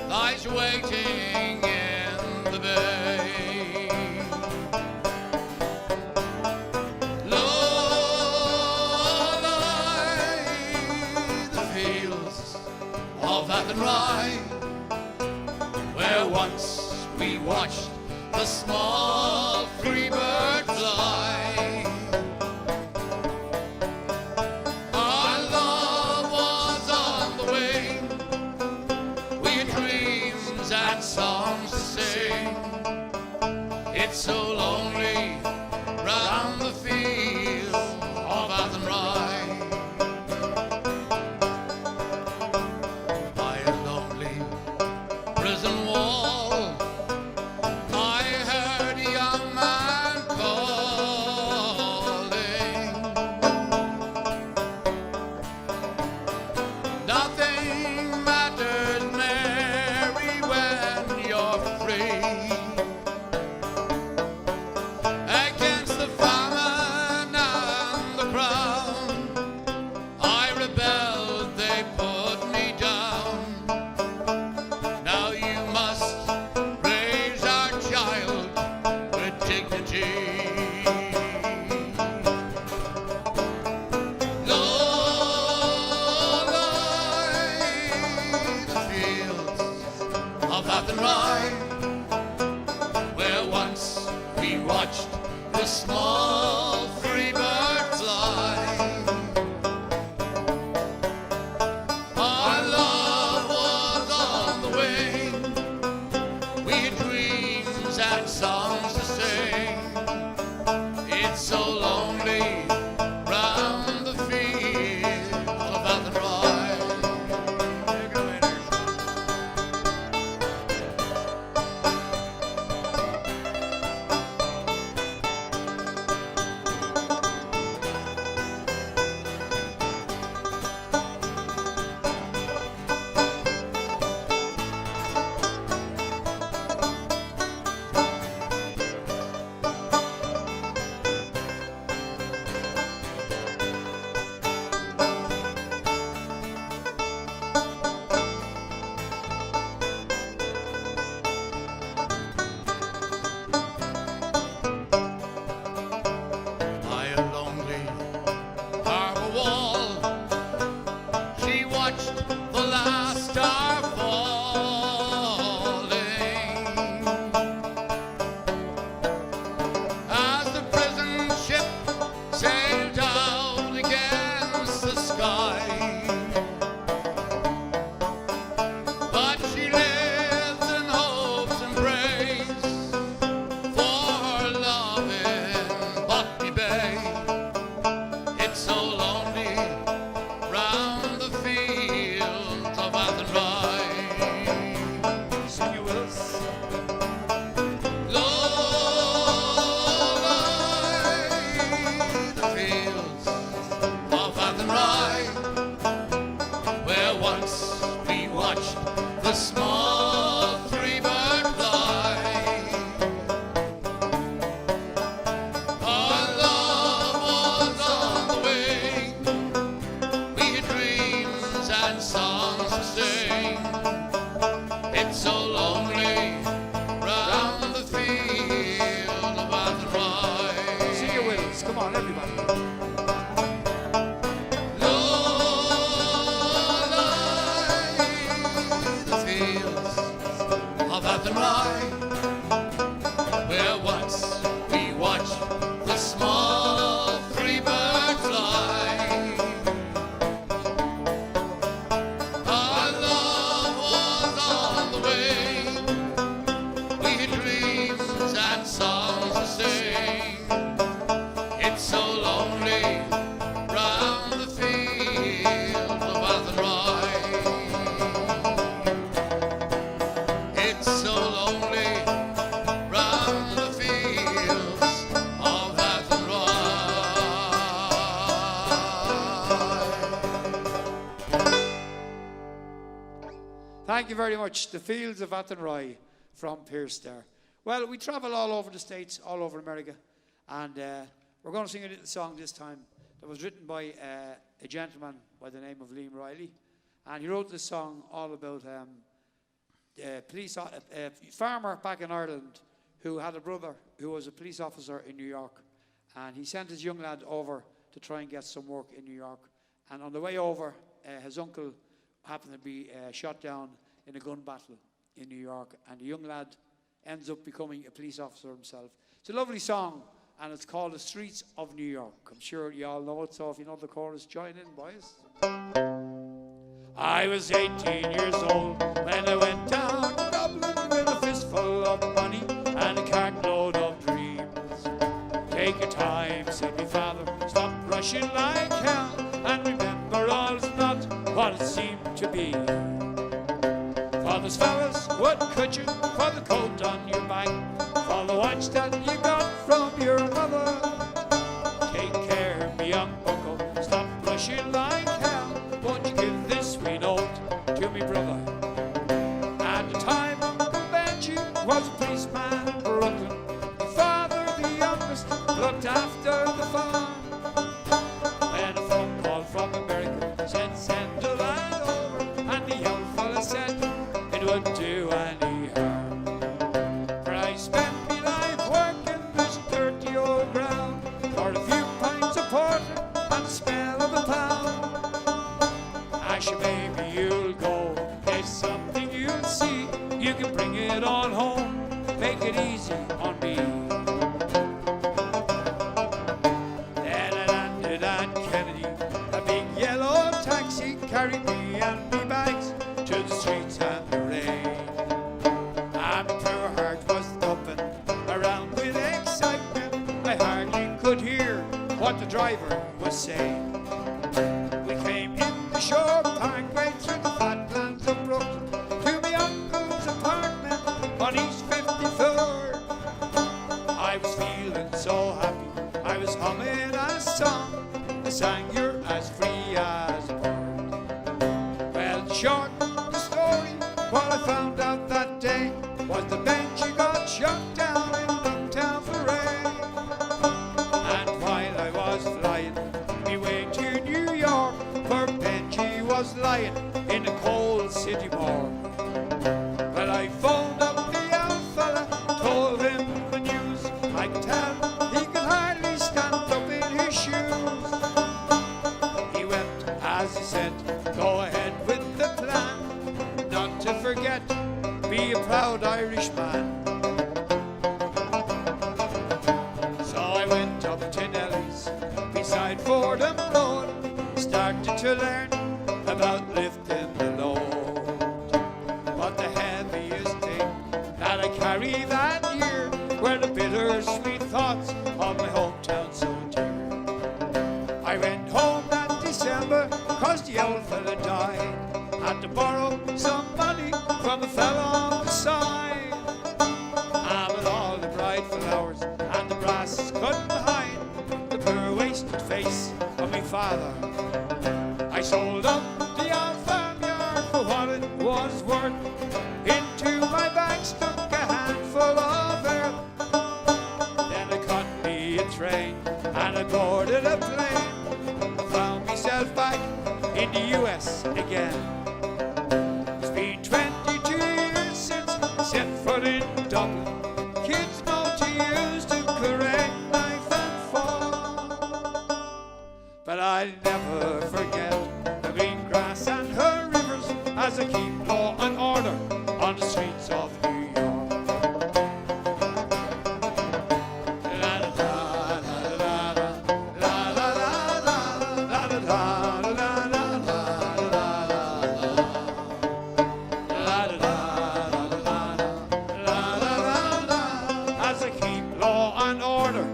lies waiting in the bay. Low lie the fields of Athenry, where once we watched the small free bird fly. Our love was on the wing, we had dreams and songs to sing. It's so lonely round the field of Athenry. By a lonely prison wall, I heard a thank you very much. The Fields of Athenry from Pierce there. Well, we travel all over the States, all over America, and we're going to sing a little song this time that was written by a gentleman by the name of Liam Riley, and he wrote this song all about a farmer back in Ireland who had a brother who was a police officer in New York, and he sent his young lad over to try and get some work in New York, and on the way over, his uncle happened to be shot down in a gun battle in New York, and the young lad ends up becoming a police officer himself. It's a lovely song, and it's called The Streets of New York. I'm sure you all know it, so if you know the chorus, join in, boys. I was 18 years old when I went down to Dublin with a fistful of money and a cartload of dreams. Take your time, said my father, stop rushing like hell, and remember all's not what it seemed to be. For those fellas would cut you for the coat on your back, for the watch that you got from your mother. Take care, me young bucko, stop rushing like hell, won't you give this wee note to me brother? At the time, Uncle Benji was a policeman in Brooklyn. My father, the youngest, looked after the farm. When a phone call from America said send a lad over, and the young fella said it wouldn't do any harm. For I spent me life working this dirty old ground for a few pints of porter and the smell of a pound. Asher, maybe you'll go, there's something you'll see. You can bring it on home, make it easy on me. Then I landed at Kennedy, a big yellow taxi carried me and me bags to the streets and the rain. And my poor heart was thumping around with excitement. I hardly could hear what the driver was saying. We came in the shore parkway through the flatlands of Brooklyn to my uncle's apartment on East 53rd. I was feeling so happy, I was humming a song. I sang "You're as free as a bird." Well, short the story, what I found out that day was the Benji got shot down in Ducktown Parade. And while I was flying me way to New York, poor Benji was lying in a cold city morgue. Well, I phoned up the young fella, told him the news. I could tell he could hardly stand up in his shoes. He wept as he said, go ahead with the plan, not to forget, be a proud Irishman. So I went up to Nelly's beside Fordham Road, started to learn about lifting the load. But the heaviest thing that I carry that year were the bittersweet thoughts of my hometown so dear. I went home that December cause the old fella died. Had to borrow some money from a fella on the side. Ah, but all the bright flowers and the brass couldn't hide the poor wasted face of my father. I sold up the old farmyard for what it was worth. Into my bag stuck a handful of earth. Then I caught me a train and I boarded a plane. I found myself back in the US again. It's been 22 years since I set foot in Dublin. Kids know to use the correct knife and fork. But I'll never forget the green grass and her rivers as I keep law and order on the streets of New York. As I keep law and order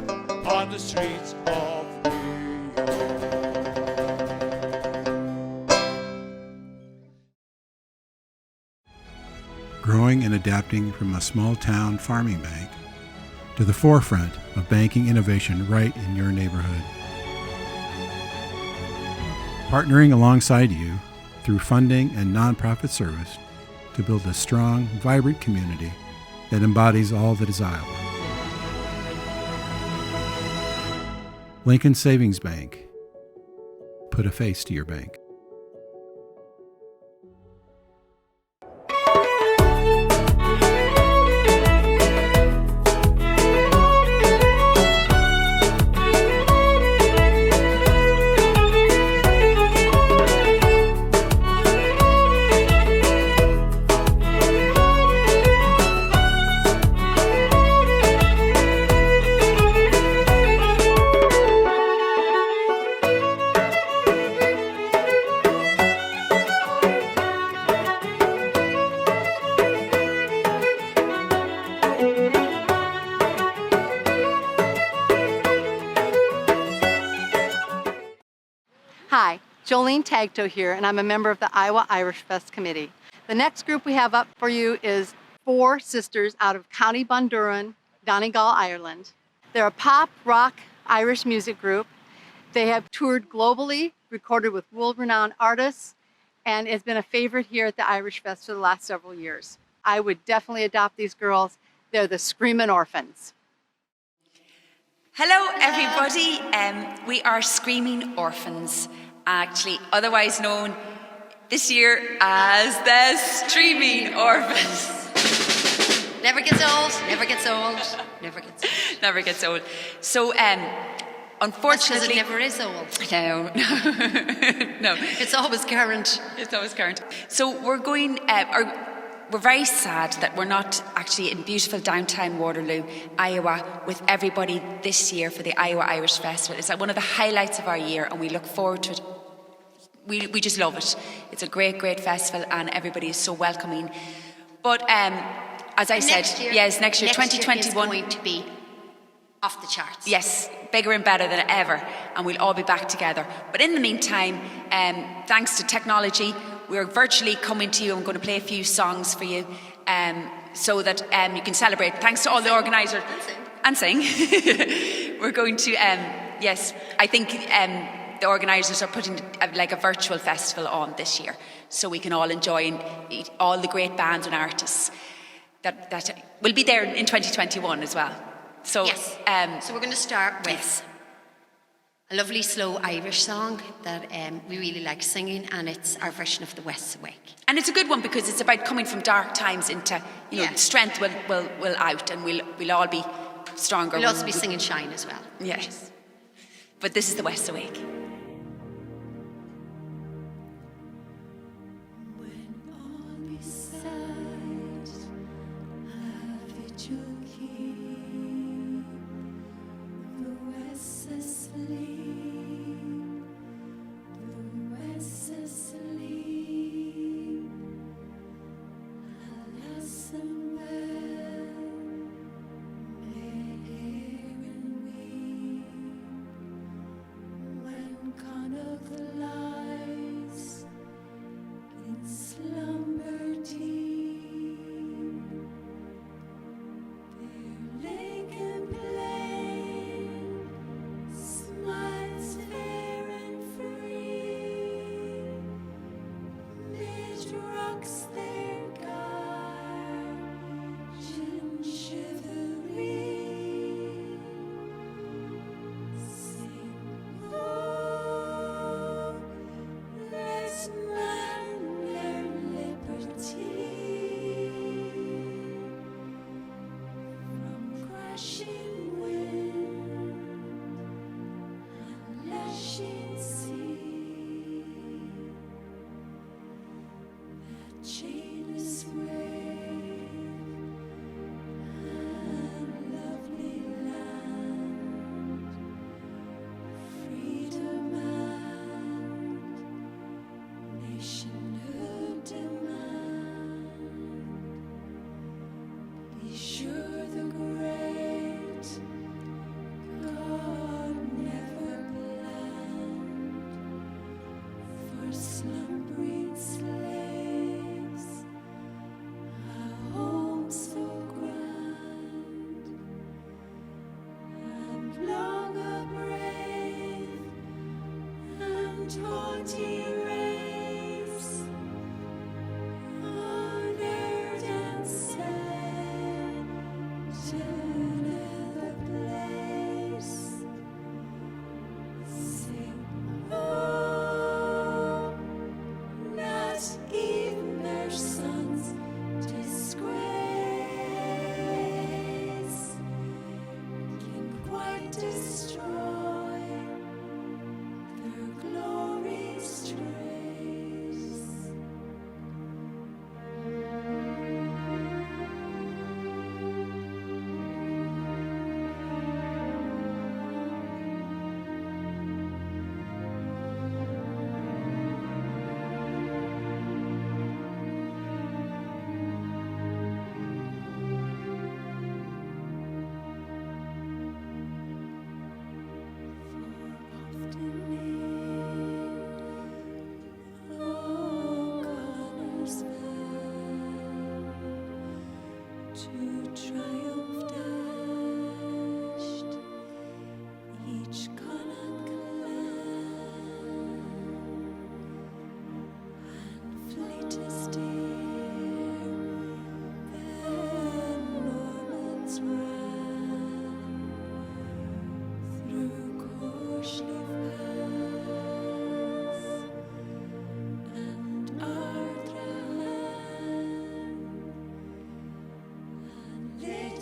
on the streets of New York. Growing and adapting from a small-town farming bank to the forefront of banking innovation right in your neighborhood. Partnering alongside you through funding and nonprofit service to build a strong, vibrant community that embodies all that is Iowa. Lincoln Savings Bank. Put a face to your bank. Hi, Jolene Tagto here, and I'm a member of the Iowa Irish Fest Committee. The next group we have up for you is 4 sisters out of County Bundoran, Donegal, Ireland. They're a pop, rock, Irish music group. They have toured globally, recorded with world-renowned artists, and it's been a favorite here at the Irish Fest for the last several years. I would definitely adopt these girls. They're the Screamin' Orphans. Hello everybody, we are Screaming Orphans, actually otherwise known this year as the Streaming Orphans. Never gets old, never gets old, never gets old. Never gets old. So unfortunately... It never is old. No, no. It's always current. It's always current. So we're going... We're very sad that we're not actually in beautiful downtown Waterloo, Iowa, with everybody this year for the Iowa Irish Festival. It's one of the highlights of our year, and we look forward to it. We just love it. It's a great, great festival, and everybody is so welcoming. But as I said, next year, 2021 is going to be off the charts. Yes, bigger and better than ever, and we'll all be back together. But in the meantime, thanks to technology, we're virtually coming to you. I'm going to play a few songs for you so that you can celebrate. Thanks to all the organisers. And sing. We're going to, yes, I think the organisers are putting like a virtual festival on this year so we can all enjoy and eat all the great bands and artists that will be there in 2021 as well. So, yes. So we're going to start with a lovely slow Irish song that we really like singing, and it's our version of The West's Awake. And it's a good one because it's about coming from dark times into, you know, strength will out, and we'll all be stronger. We'll also be singing Shine as well. Yes. But this is The West's Awake.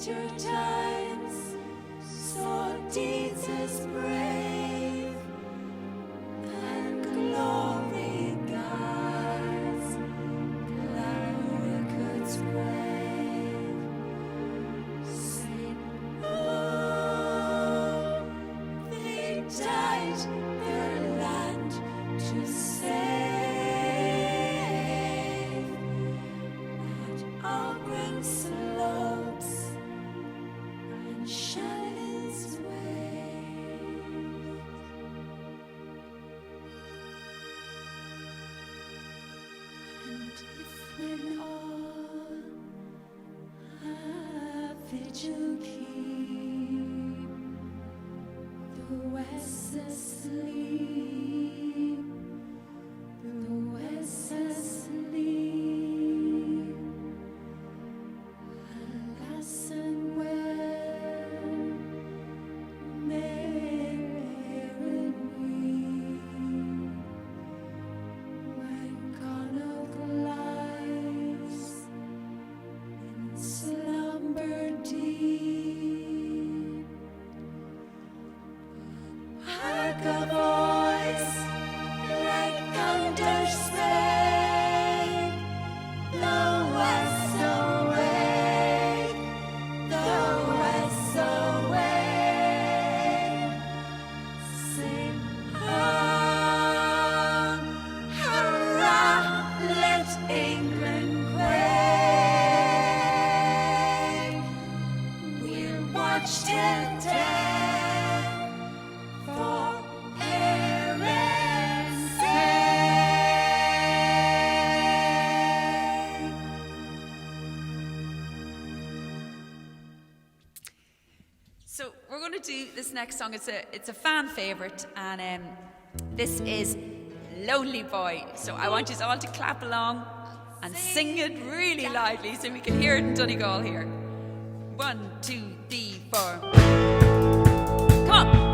Your times saw deeds as brave and glory God's Claricots brave. Sing, oh, they died their land to save at Auburn slopes. Shannon's wave. And if when all a vigil keep, the West asleep, the West asleep, alas and So we're going to do this next song. It's a fan favourite, and this is Lonely Boy. So I want you all to clap along and sing it really loudly so we can hear it in Donegal here. 1, 2, 3, 4. Come on.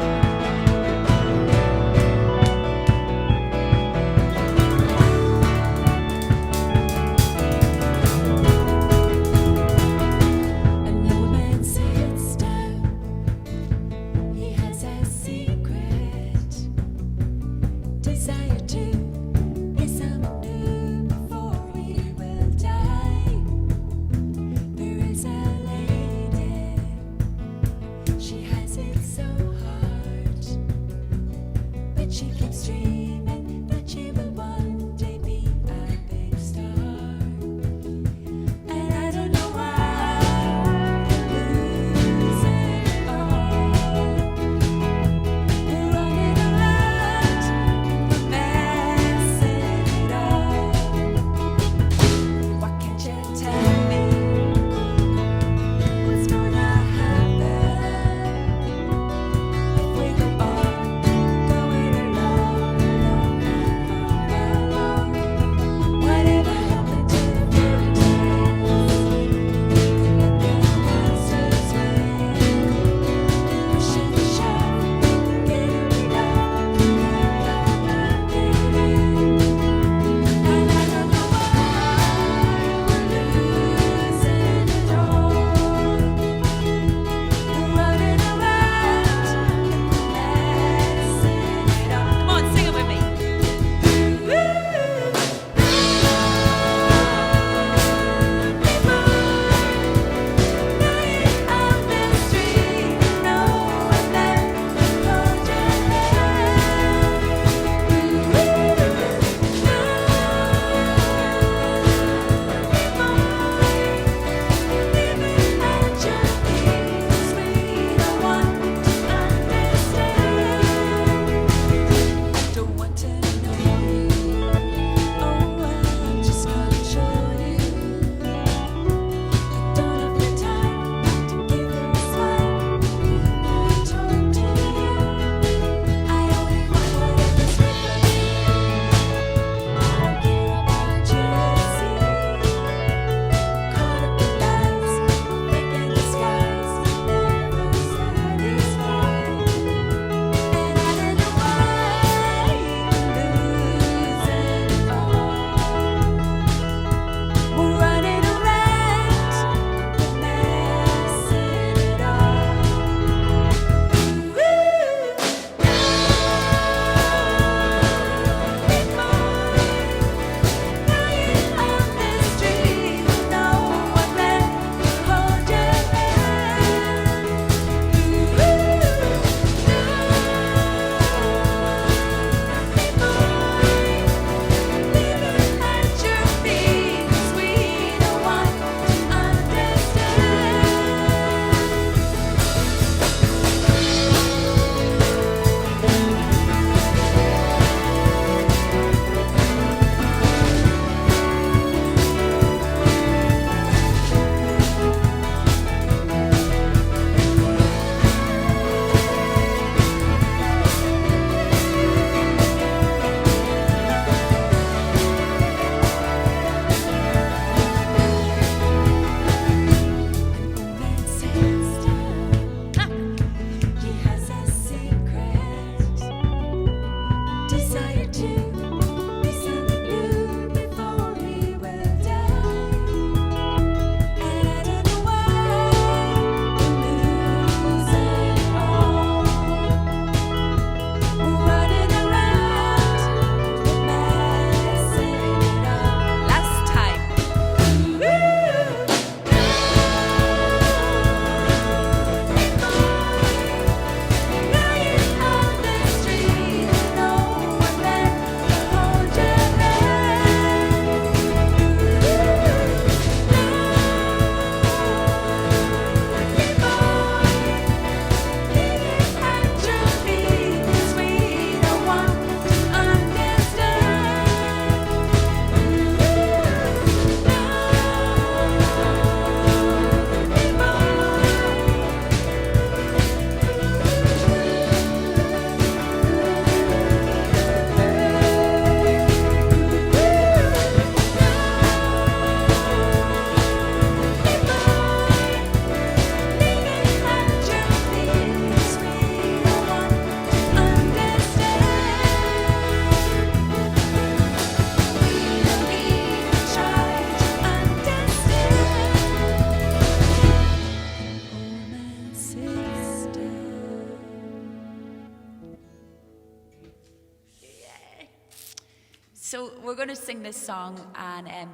So we're going to sing this song, and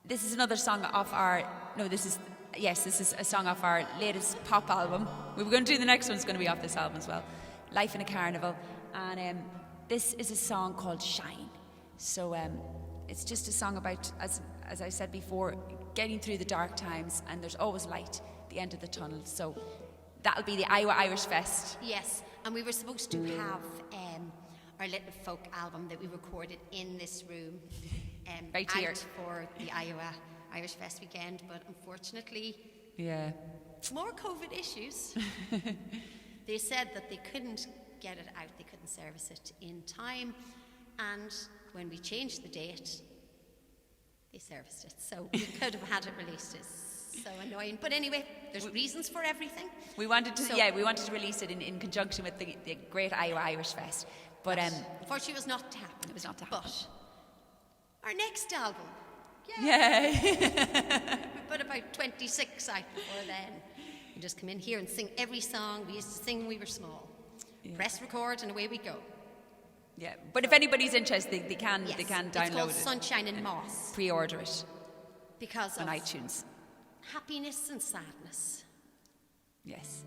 this is another song off our. No, this is a song off our latest pop album. We were going to do the next one's going to be off this album as well, Life in a Carnival, and this is a song called Shine. So it's just a song about, as I said before, getting through the dark times, and there's always light at the end of the tunnel. So that'll be the Iowa Irish Fest. Yes, and we were supposed to have our little folk album that we recorded in this room Right here. out for the Iowa Irish Fest weekend, but unfortunately, more COVID issues. They said that they couldn't get it out, they couldn't service it in time, and when we changed the date, they serviced it. So we could have had it released. It's so annoying. But anyway, there's reasons for everything. We wanted to release it in conjunction with the Great Iowa Irish Fest. But unfortunately, it was not to happen. It was not to happen. But our next album, yay! we put about 26 out before then. We just come in here and sing every song we used to sing when we were small. Press record and away we go. Yeah, but if anybody's interested, they can download it's called it. Sunshine and Moss. Pre-order it because on of iTunes. Happiness and sadness. Yes.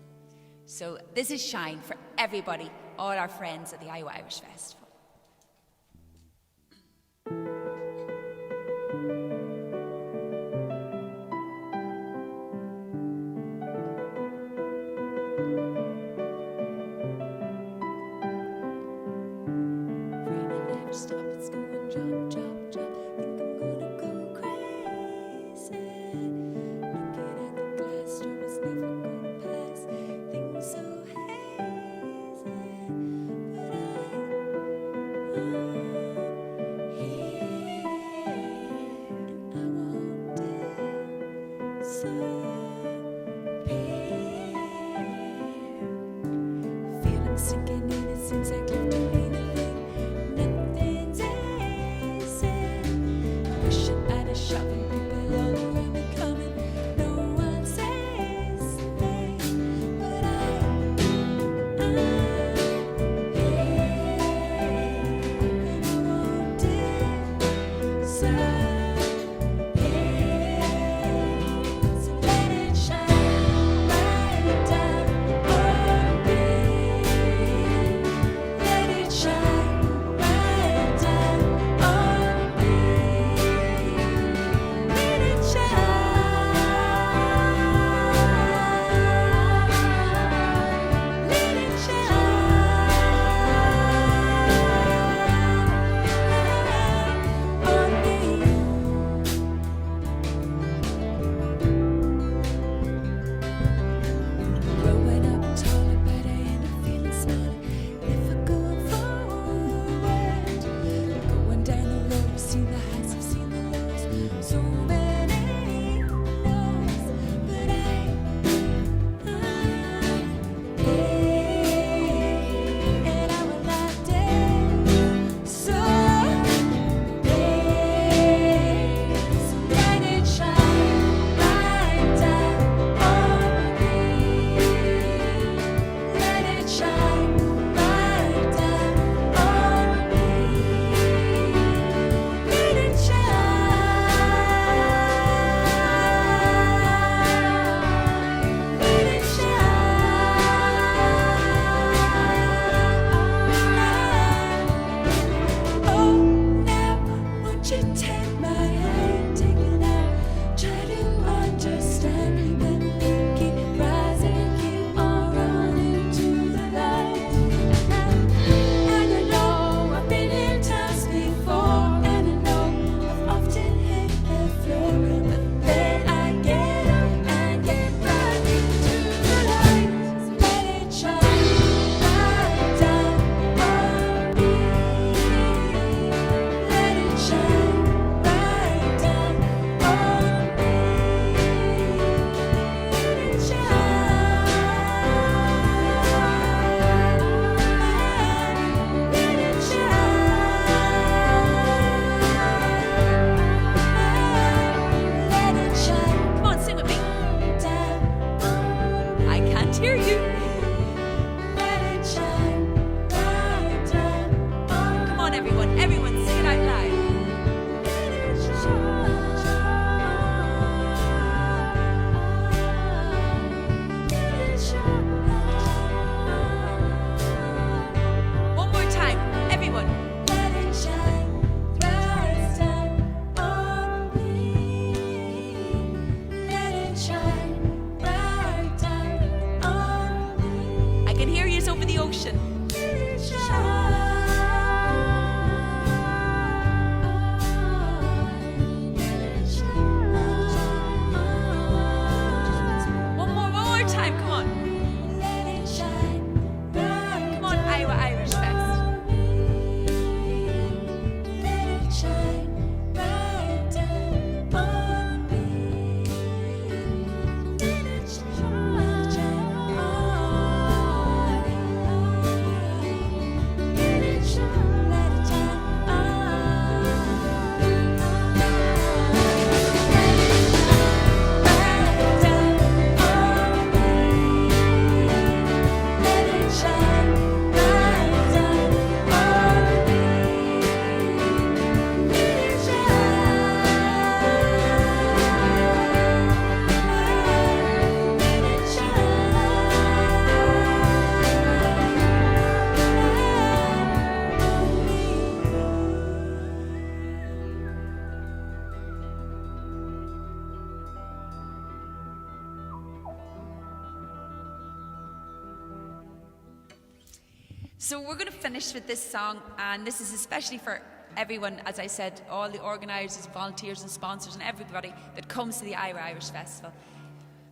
So this is Shine for everybody, all our friends at the Iowa Irish Festival. Stop, it's going drop, drop, drop. Think I'm gonna go crazy. Looking at the glass, storm is never gonna pass. Things so hazy, but I'm here and I won't disappear. Feel I'm sinking in it, seems like left to be nothing. Nothing's So we're going to finish with this song, and this is especially for everyone, as I said, all the organisers, volunteers and sponsors and everybody that comes to the Iowa Irish Festival.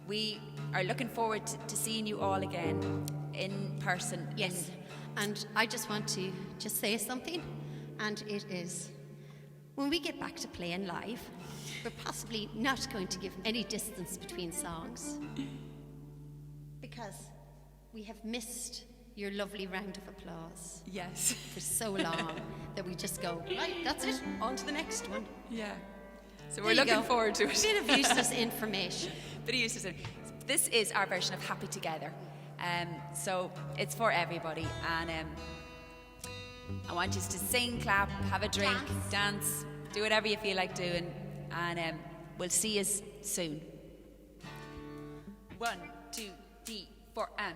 We are looking forward to seeing you all again in person. Yes, and I just want to just say something, and it is, when we get back to playing live, we're possibly not going to give any distance between songs, because we have missed your lovely round of applause. Yes. For so long that we just go, right, that's it, on to the next one. Yeah. So There we're you looking go. forward to it. Bit of useless information. Bit of useless. This is our version of Happy Together. So it's for everybody, and I want you to sing, clap, have a drink, dance, do whatever you feel like doing, and we'll see you soon. 1, 2, 3, 4, and.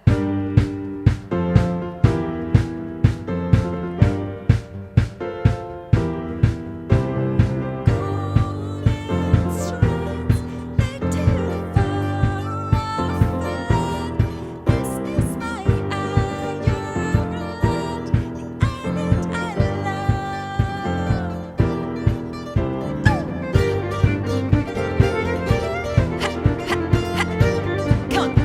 Come on.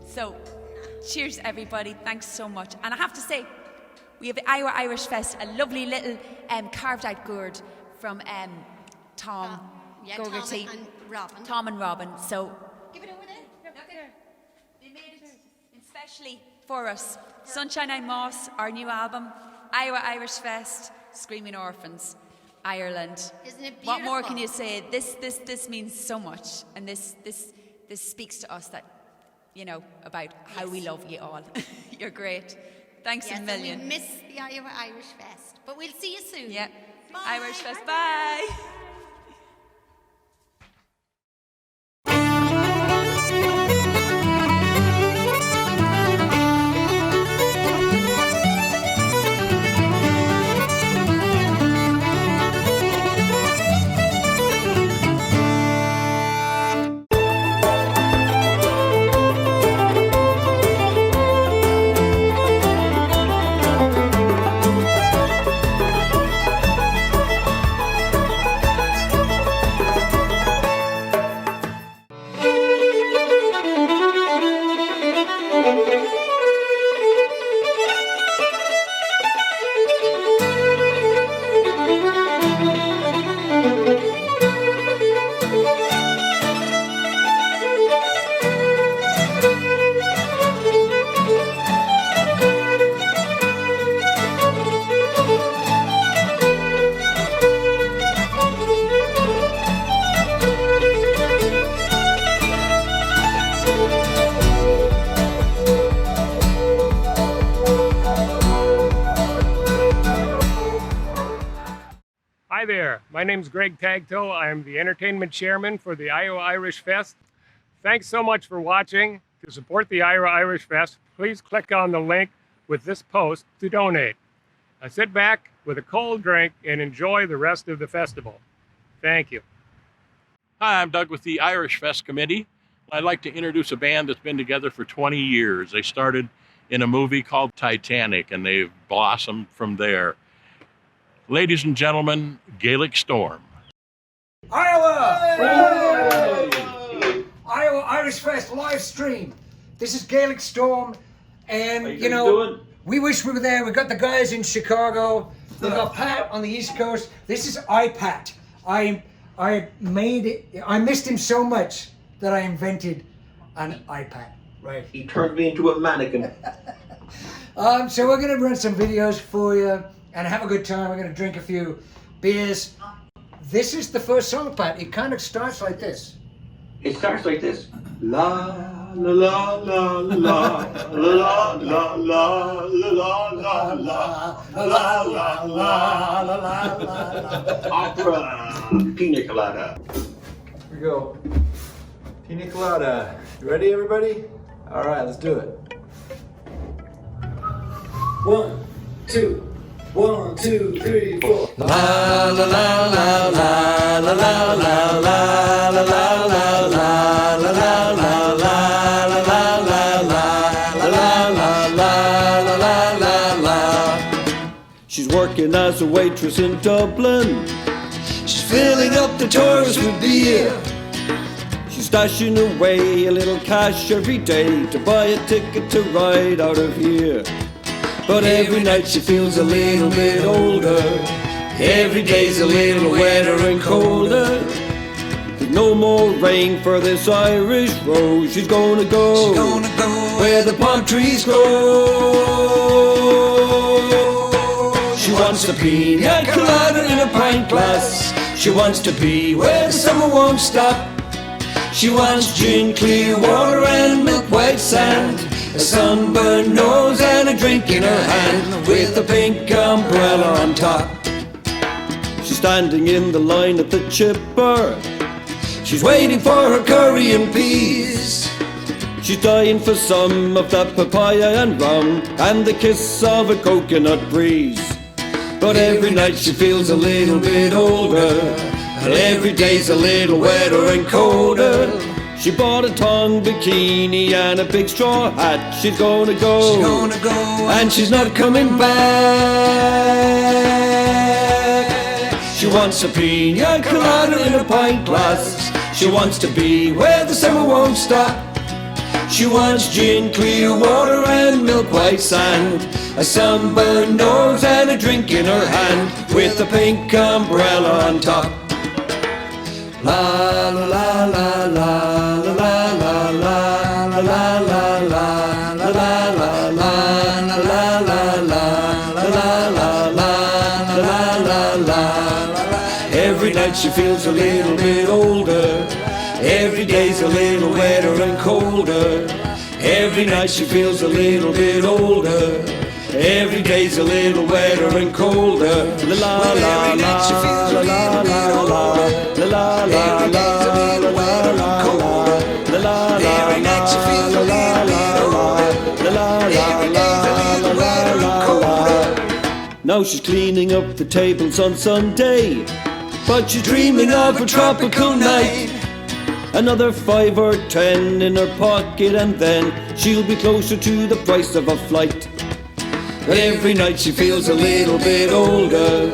So, cheers, everybody. Thanks so much. And I have to say, we have the Iowa Irish Fest, a lovely little carved out gourd from Tom Gogarty. Tom and Robin. Tom and Robin. So, Give it over there. look at her. They made it especially for us. Sunshine and Moss, our new album. Iowa Irish Fest, Screaming Orphans, Ireland. Isn't it beautiful? What more can you say? This means so much, and this speaks to us that, you know, about how we love you all. You're great. Thanks a million. And we miss the Iowa Irish Fest, but we'll see you soon. Yeah. Bye. Irish Fest. Bye. Hi there, my name's Greg Tagtoe. I am the entertainment chairman for the Iowa Irish Fest. Thanks so much for watching. To support the Iowa Irish Fest, please click on the link with this post to donate. Now sit back with a cold drink and enjoy the rest of the festival. Thank you. Hi, I'm Doug with the Irish Fest Committee. I'd like to introduce a band that's been together for 20 years. They started in a movie called Titanic, and they've blossomed from there. Ladies and gentlemen, Gaelic Storm. Iowa! Iowa Irish Fest live stream. This is Gaelic Storm, and you know, we wish we were there. We've got the guys in Chicago. We've got Pat on the East Coast. This is iPat. I made it. I missed him so much that I invented an iPad. Right. He turned me into a mannequin. So we're gonna run some videos for you and have a good time. We're gonna drink a few beers. This is the first song, Pat. It kind of starts like this. It starts like this. La la la la la la la la la la la la la la la. Opera. Pina colada. Here we go. Pina colada. You ready, everybody? All right, let's do it. 1, 2. 1, 2, 3, 4. La la la la la la la la la la la la la la la la la la. She's working as a waitress in Dublin. She's filling up the tourists with beer. She's stashing away a little cash every day to buy a ticket to ride out of here. But every night she feels a little bit older. Every day's a little wetter and colder. There's no more rain for this Irish rose. She's gonna go where the palm trees grow. She wants a pina colada in a pint glass. She wants to be where the summer won't stop. She wants gin, clear water and milk white sand, a sunburned nose and a drink in her hand, with a pink umbrella on top. She's standing in the line at the chipper. She's waiting for her curry and peas. She's dying for some of that papaya and rum and the kiss of a coconut breeze. But every night she feels a little bit older, and every day's a little wetter and colder. She bought a tongue bikini and a big straw hat. She's gonna go, and she's not coming back. She wants a pina colada in a pint glass. She wants to be where the summer won't stop. She wants gin, clear water and milk white sand, a sunburned nose and a drink in her hand, with a pink umbrella on top. La la la la la la la la la la la la la la la la. Every night she feels a little bit older. Every day's a little wetter and colder. Every night she feels a little bit older. Every day's a little wetter and colder. La la la la la la la la la la la la la. Every night she feels a little bit older. Every day's a little wetter and colder. Now she's cleaning up the tables on Sunday, but she's dreaming of a tropical night. Another 5 or 10 in her pocket, and then she'll be closer to the price of a flight. Every night she feels a little bit older.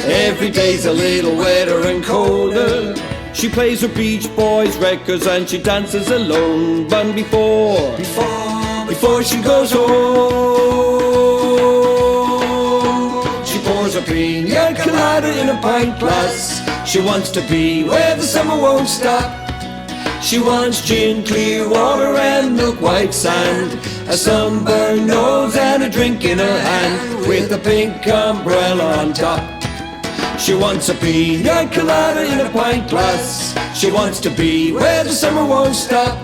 Every day's a little wetter and colder. She plays her Beach Boys records and she dances alone. But before she goes home, she pours a pina colada in a pint glass. She wants to be where the summer won't stop. She wants gin, clear water and milk white sand, a sunburned nose and a drink in her hand, with a pink umbrella on top. She wants a pina colada in a pint glass. She wants to be where the summer won't stop.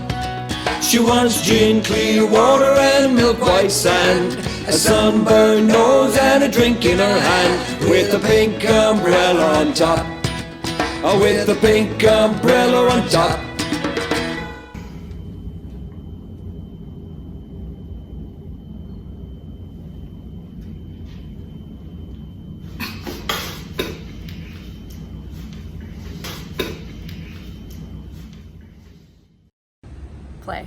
She wants gin, clear water and milk white sand, a sunburned nose and a drink in her hand, with a pink umbrella on top. Oh, with a pink umbrella on top. Play.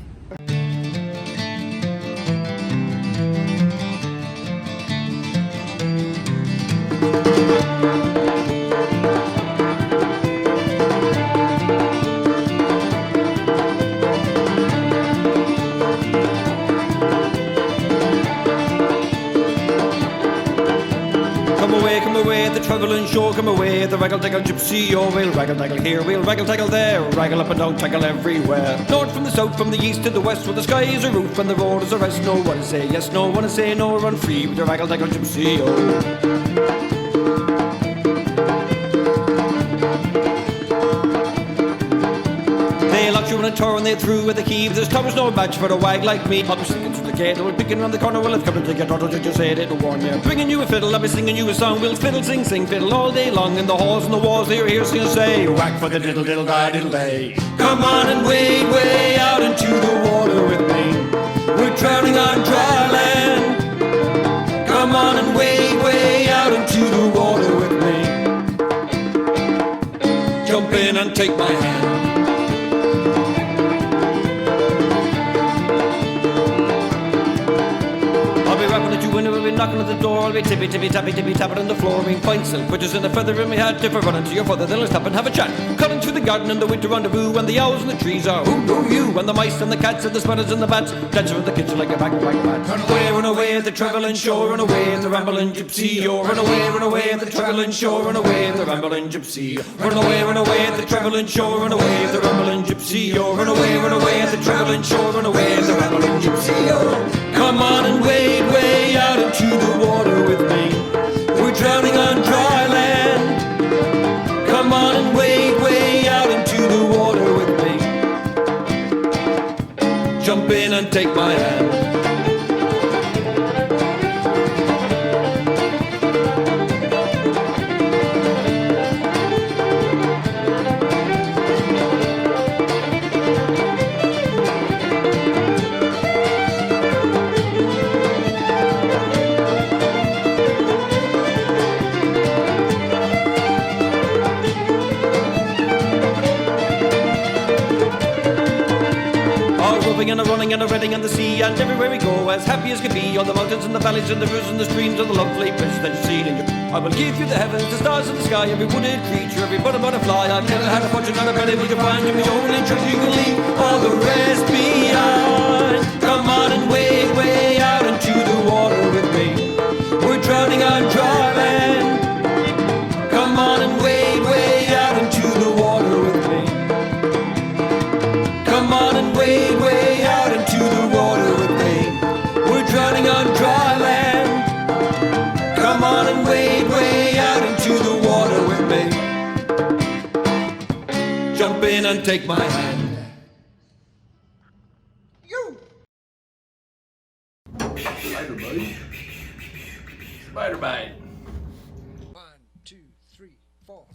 Come away, the travelling show, come away, the raggle-taggle gypsy, oh, we'll raggle-taggle here, we'll raggle-taggle there, raggle up and down, tackle everywhere. North from the south, from the east to the west, where the sky is a roof and the road is a rest. No one to say yes, no one to say no, run free with the raggle-taggle gypsy, oh. They locked you in a tower and they threw with the key. There's Thomas no match for a wag like me. I'll be singing through the gate, I'll be picking around the corner. Well, I've come to take your daughter, just say it, it'll warn you. Bringing you a fiddle, I'll be singing you a song. We'll fiddle, sing, sing, fiddle all day long. In the halls and the walls, they're here, sing and say, whack for the diddle, diddle, die, diddle, day. Come on and wade way out into the water with me. We're drowning on dry land. Come on and wade way out into the water with me. Jump in and take my hand. We'll be knocking at the door, I'll be tippy, tippy, tappy, tippy, tapping on the floor. Being fine silk, which is in a feather in my hat. If I run into your father, then I'll stop and have a chat. Cutting through the garden in the winter rendezvous, and the owls and the trees are who know you, and the mice and the cats and the spiders and the bats dancing in the kitchen like a bag of bat. Run away at the travelling show, run away at the rambling gypsy. Oh, run away at the travelling show, run away at the rambling gypsy. Run away at the travelling show, run away at the rambling gypsy. Oh, run away at the travelling show, run away at the rambling gypsy. Oh, come on and wade way out into the water with me. We're drowning on dry land. Come on and wade way out into the water with me. Jump in and take my hand. And a running and a redding on the sea, and everywhere we go as happy as can be, on the mountains and the valleys and the rivers and the streams of the lovely places that you see in your I will give you the heavens, the stars in the sky, every wooded creature, every butterfly. I've never had a fortune, not a penny, but you find you're the only truth you can leave all the rest behind. Come on and wade way out into the water with me. We're drowning on dry land. Come on and wade way out into the water with me. Come on and wade way out into the water with me. We're drowning on dry land. Come on and wade way out into the water with me. Jump in and take my hand. Spider bite. Spider bite. 1, 2, 3, 4.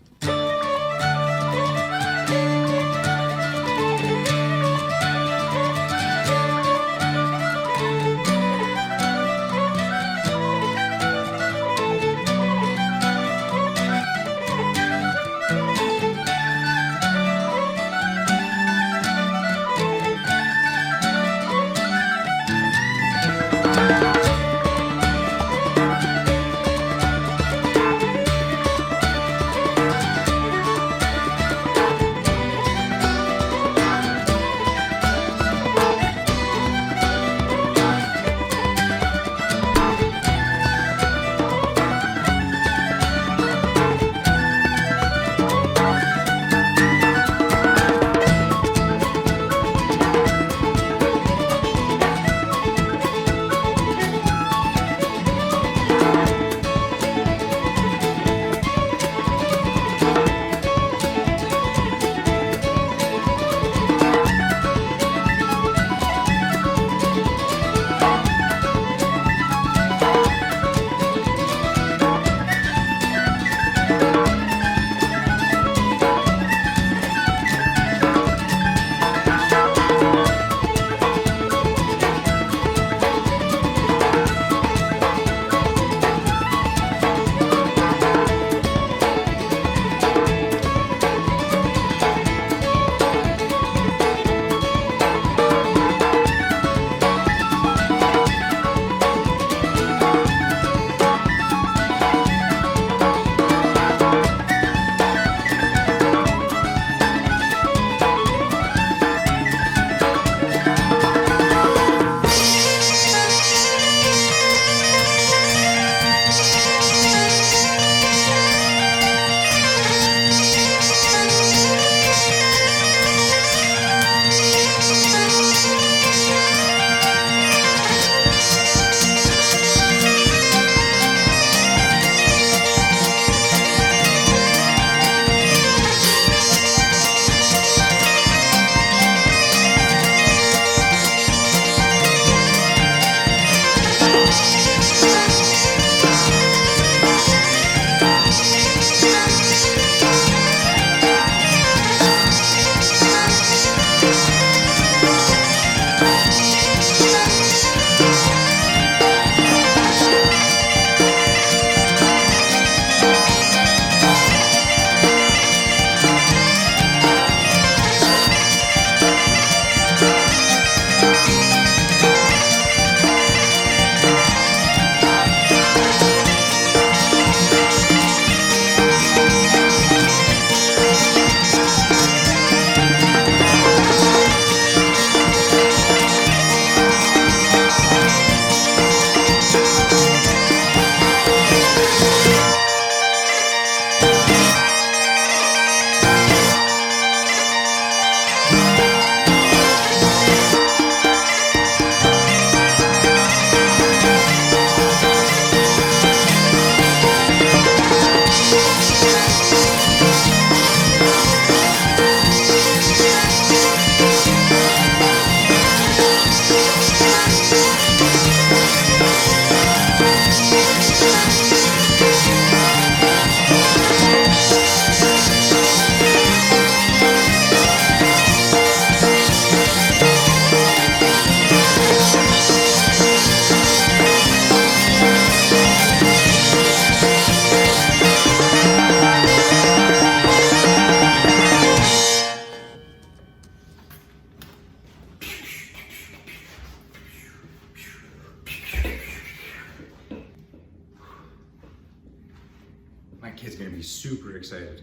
kid's gonna be super excited.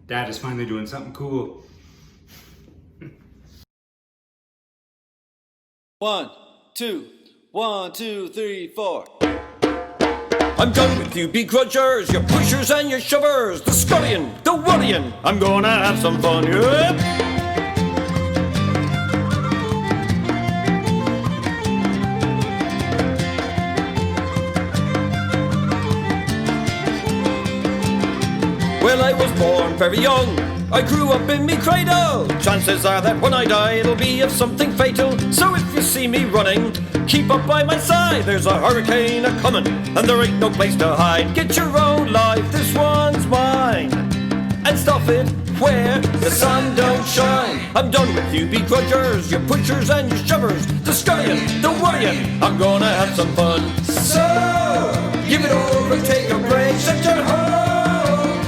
Dad is finally doing something cool. 1, 2, 1, 2, 3, 4. I'm done with you begrudgers, your pushers and your shovers, the scullion, the worrying. I'm gonna have some fun, yep. Well, I was born very young, I grew up in me cradle. Chances are that when I die it'll be of something fatal. So if you see me running, keep up by my side. There's a hurricane a-comin' and there ain't no place to hide. Get your own life, this one's mine, and stuff it where the sun don't shine. I'm done with you begrudgers, your pushers and your shovers, the scurrying, the worrying. I'm gonna have some fun. So give it over, take a break, shut your home.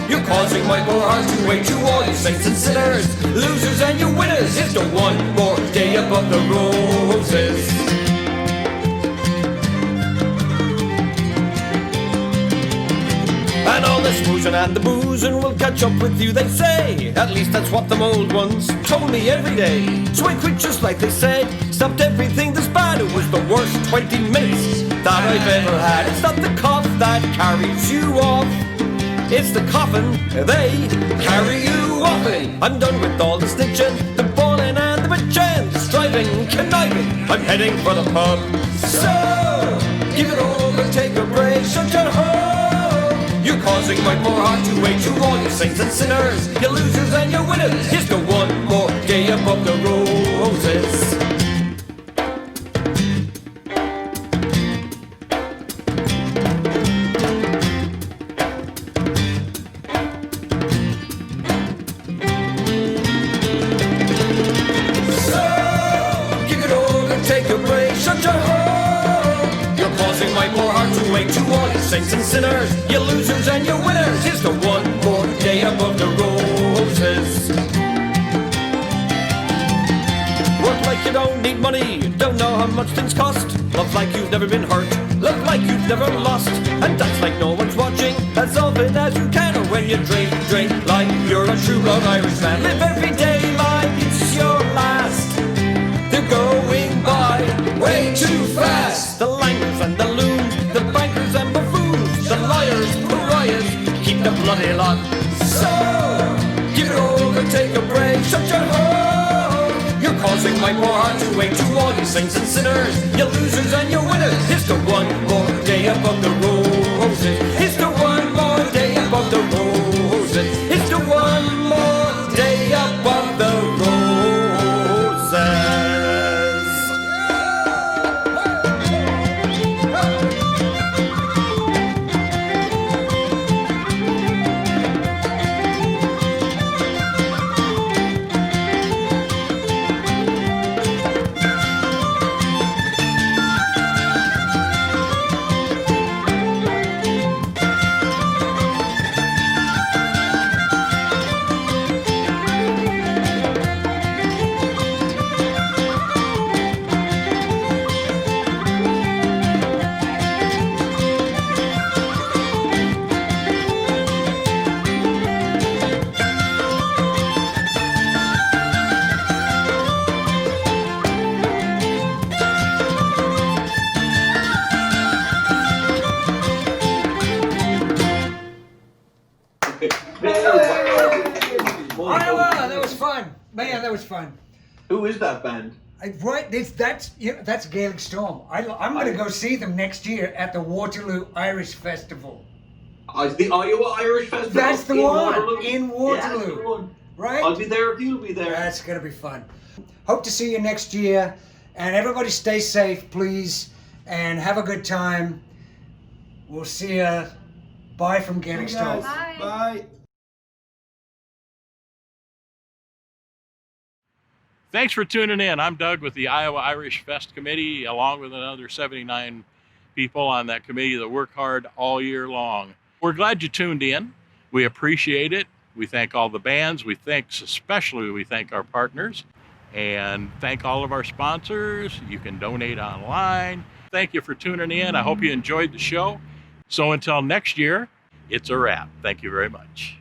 You're causing my poor heart to wait to all you saints and sinners, losers and you winners. Here's to one more day above the roses. And all the smoozing and the boozing will catch up with you, they say. At least that's what them old ones told me every day. So I quit just like they said, stopped everything this bad. It was the worst 20 minutes that I've ever had. It's not the cough that carries you off, it's the coffin they carry you off in. I'm done with all the snitching, the bawling and the bitching, the striving, conniving. I'm heading for the pub. So give it over, take a break, shut your home. You're causing my poor heart to wait to all you saints and sinners, you losers and you winners. Here's to one more day above the roses. Saints and sinners, you losers and you winners. Here's to one more day above the roses. Work like you don't need money, you don't know how much things cost. Love like you've never been hurt, love like you've never lost, and dance like no one's watching, as often as you can. Or when you drink like you're a true blood Irishman. Live every day like it's your last. They're going by way too fast. The langers and the loons, the bankers and buffoons, the liars, pariahs, keep the bloody lot. So give it over, take a break, shut your home. You're causing my poor heart to wait to all you saints and sinners, you losers and you winners. Here's to one more day above the roses. Here's to one more day above the roses. Here's to one more day above the roses. Man, that was fun. Who is that band? That's Gaelic Storm. I'm going to go see them next year at the Waterloo Irish Festival. It's the Iowa Irish Festival. That's the one in Waterloo. Yeah, that's the one. Right? I'll be there if you'll be there. That's going to be fun. Hope to see you next year. And everybody stay safe, please. And have a good time. We'll see you. Bye from Gaelic Storm. Bye. Bye. Thanks for tuning in. I'm Doug with the Iowa Irish Fest Committee, along with another 79 people on that committee that work hard all year long. We're glad you tuned in. We appreciate it. We thank all the bands. We thank our partners, and thank all of our sponsors. You can donate online. Thank you for tuning in. I hope you enjoyed the show. So until next year, it's a wrap. Thank you very much.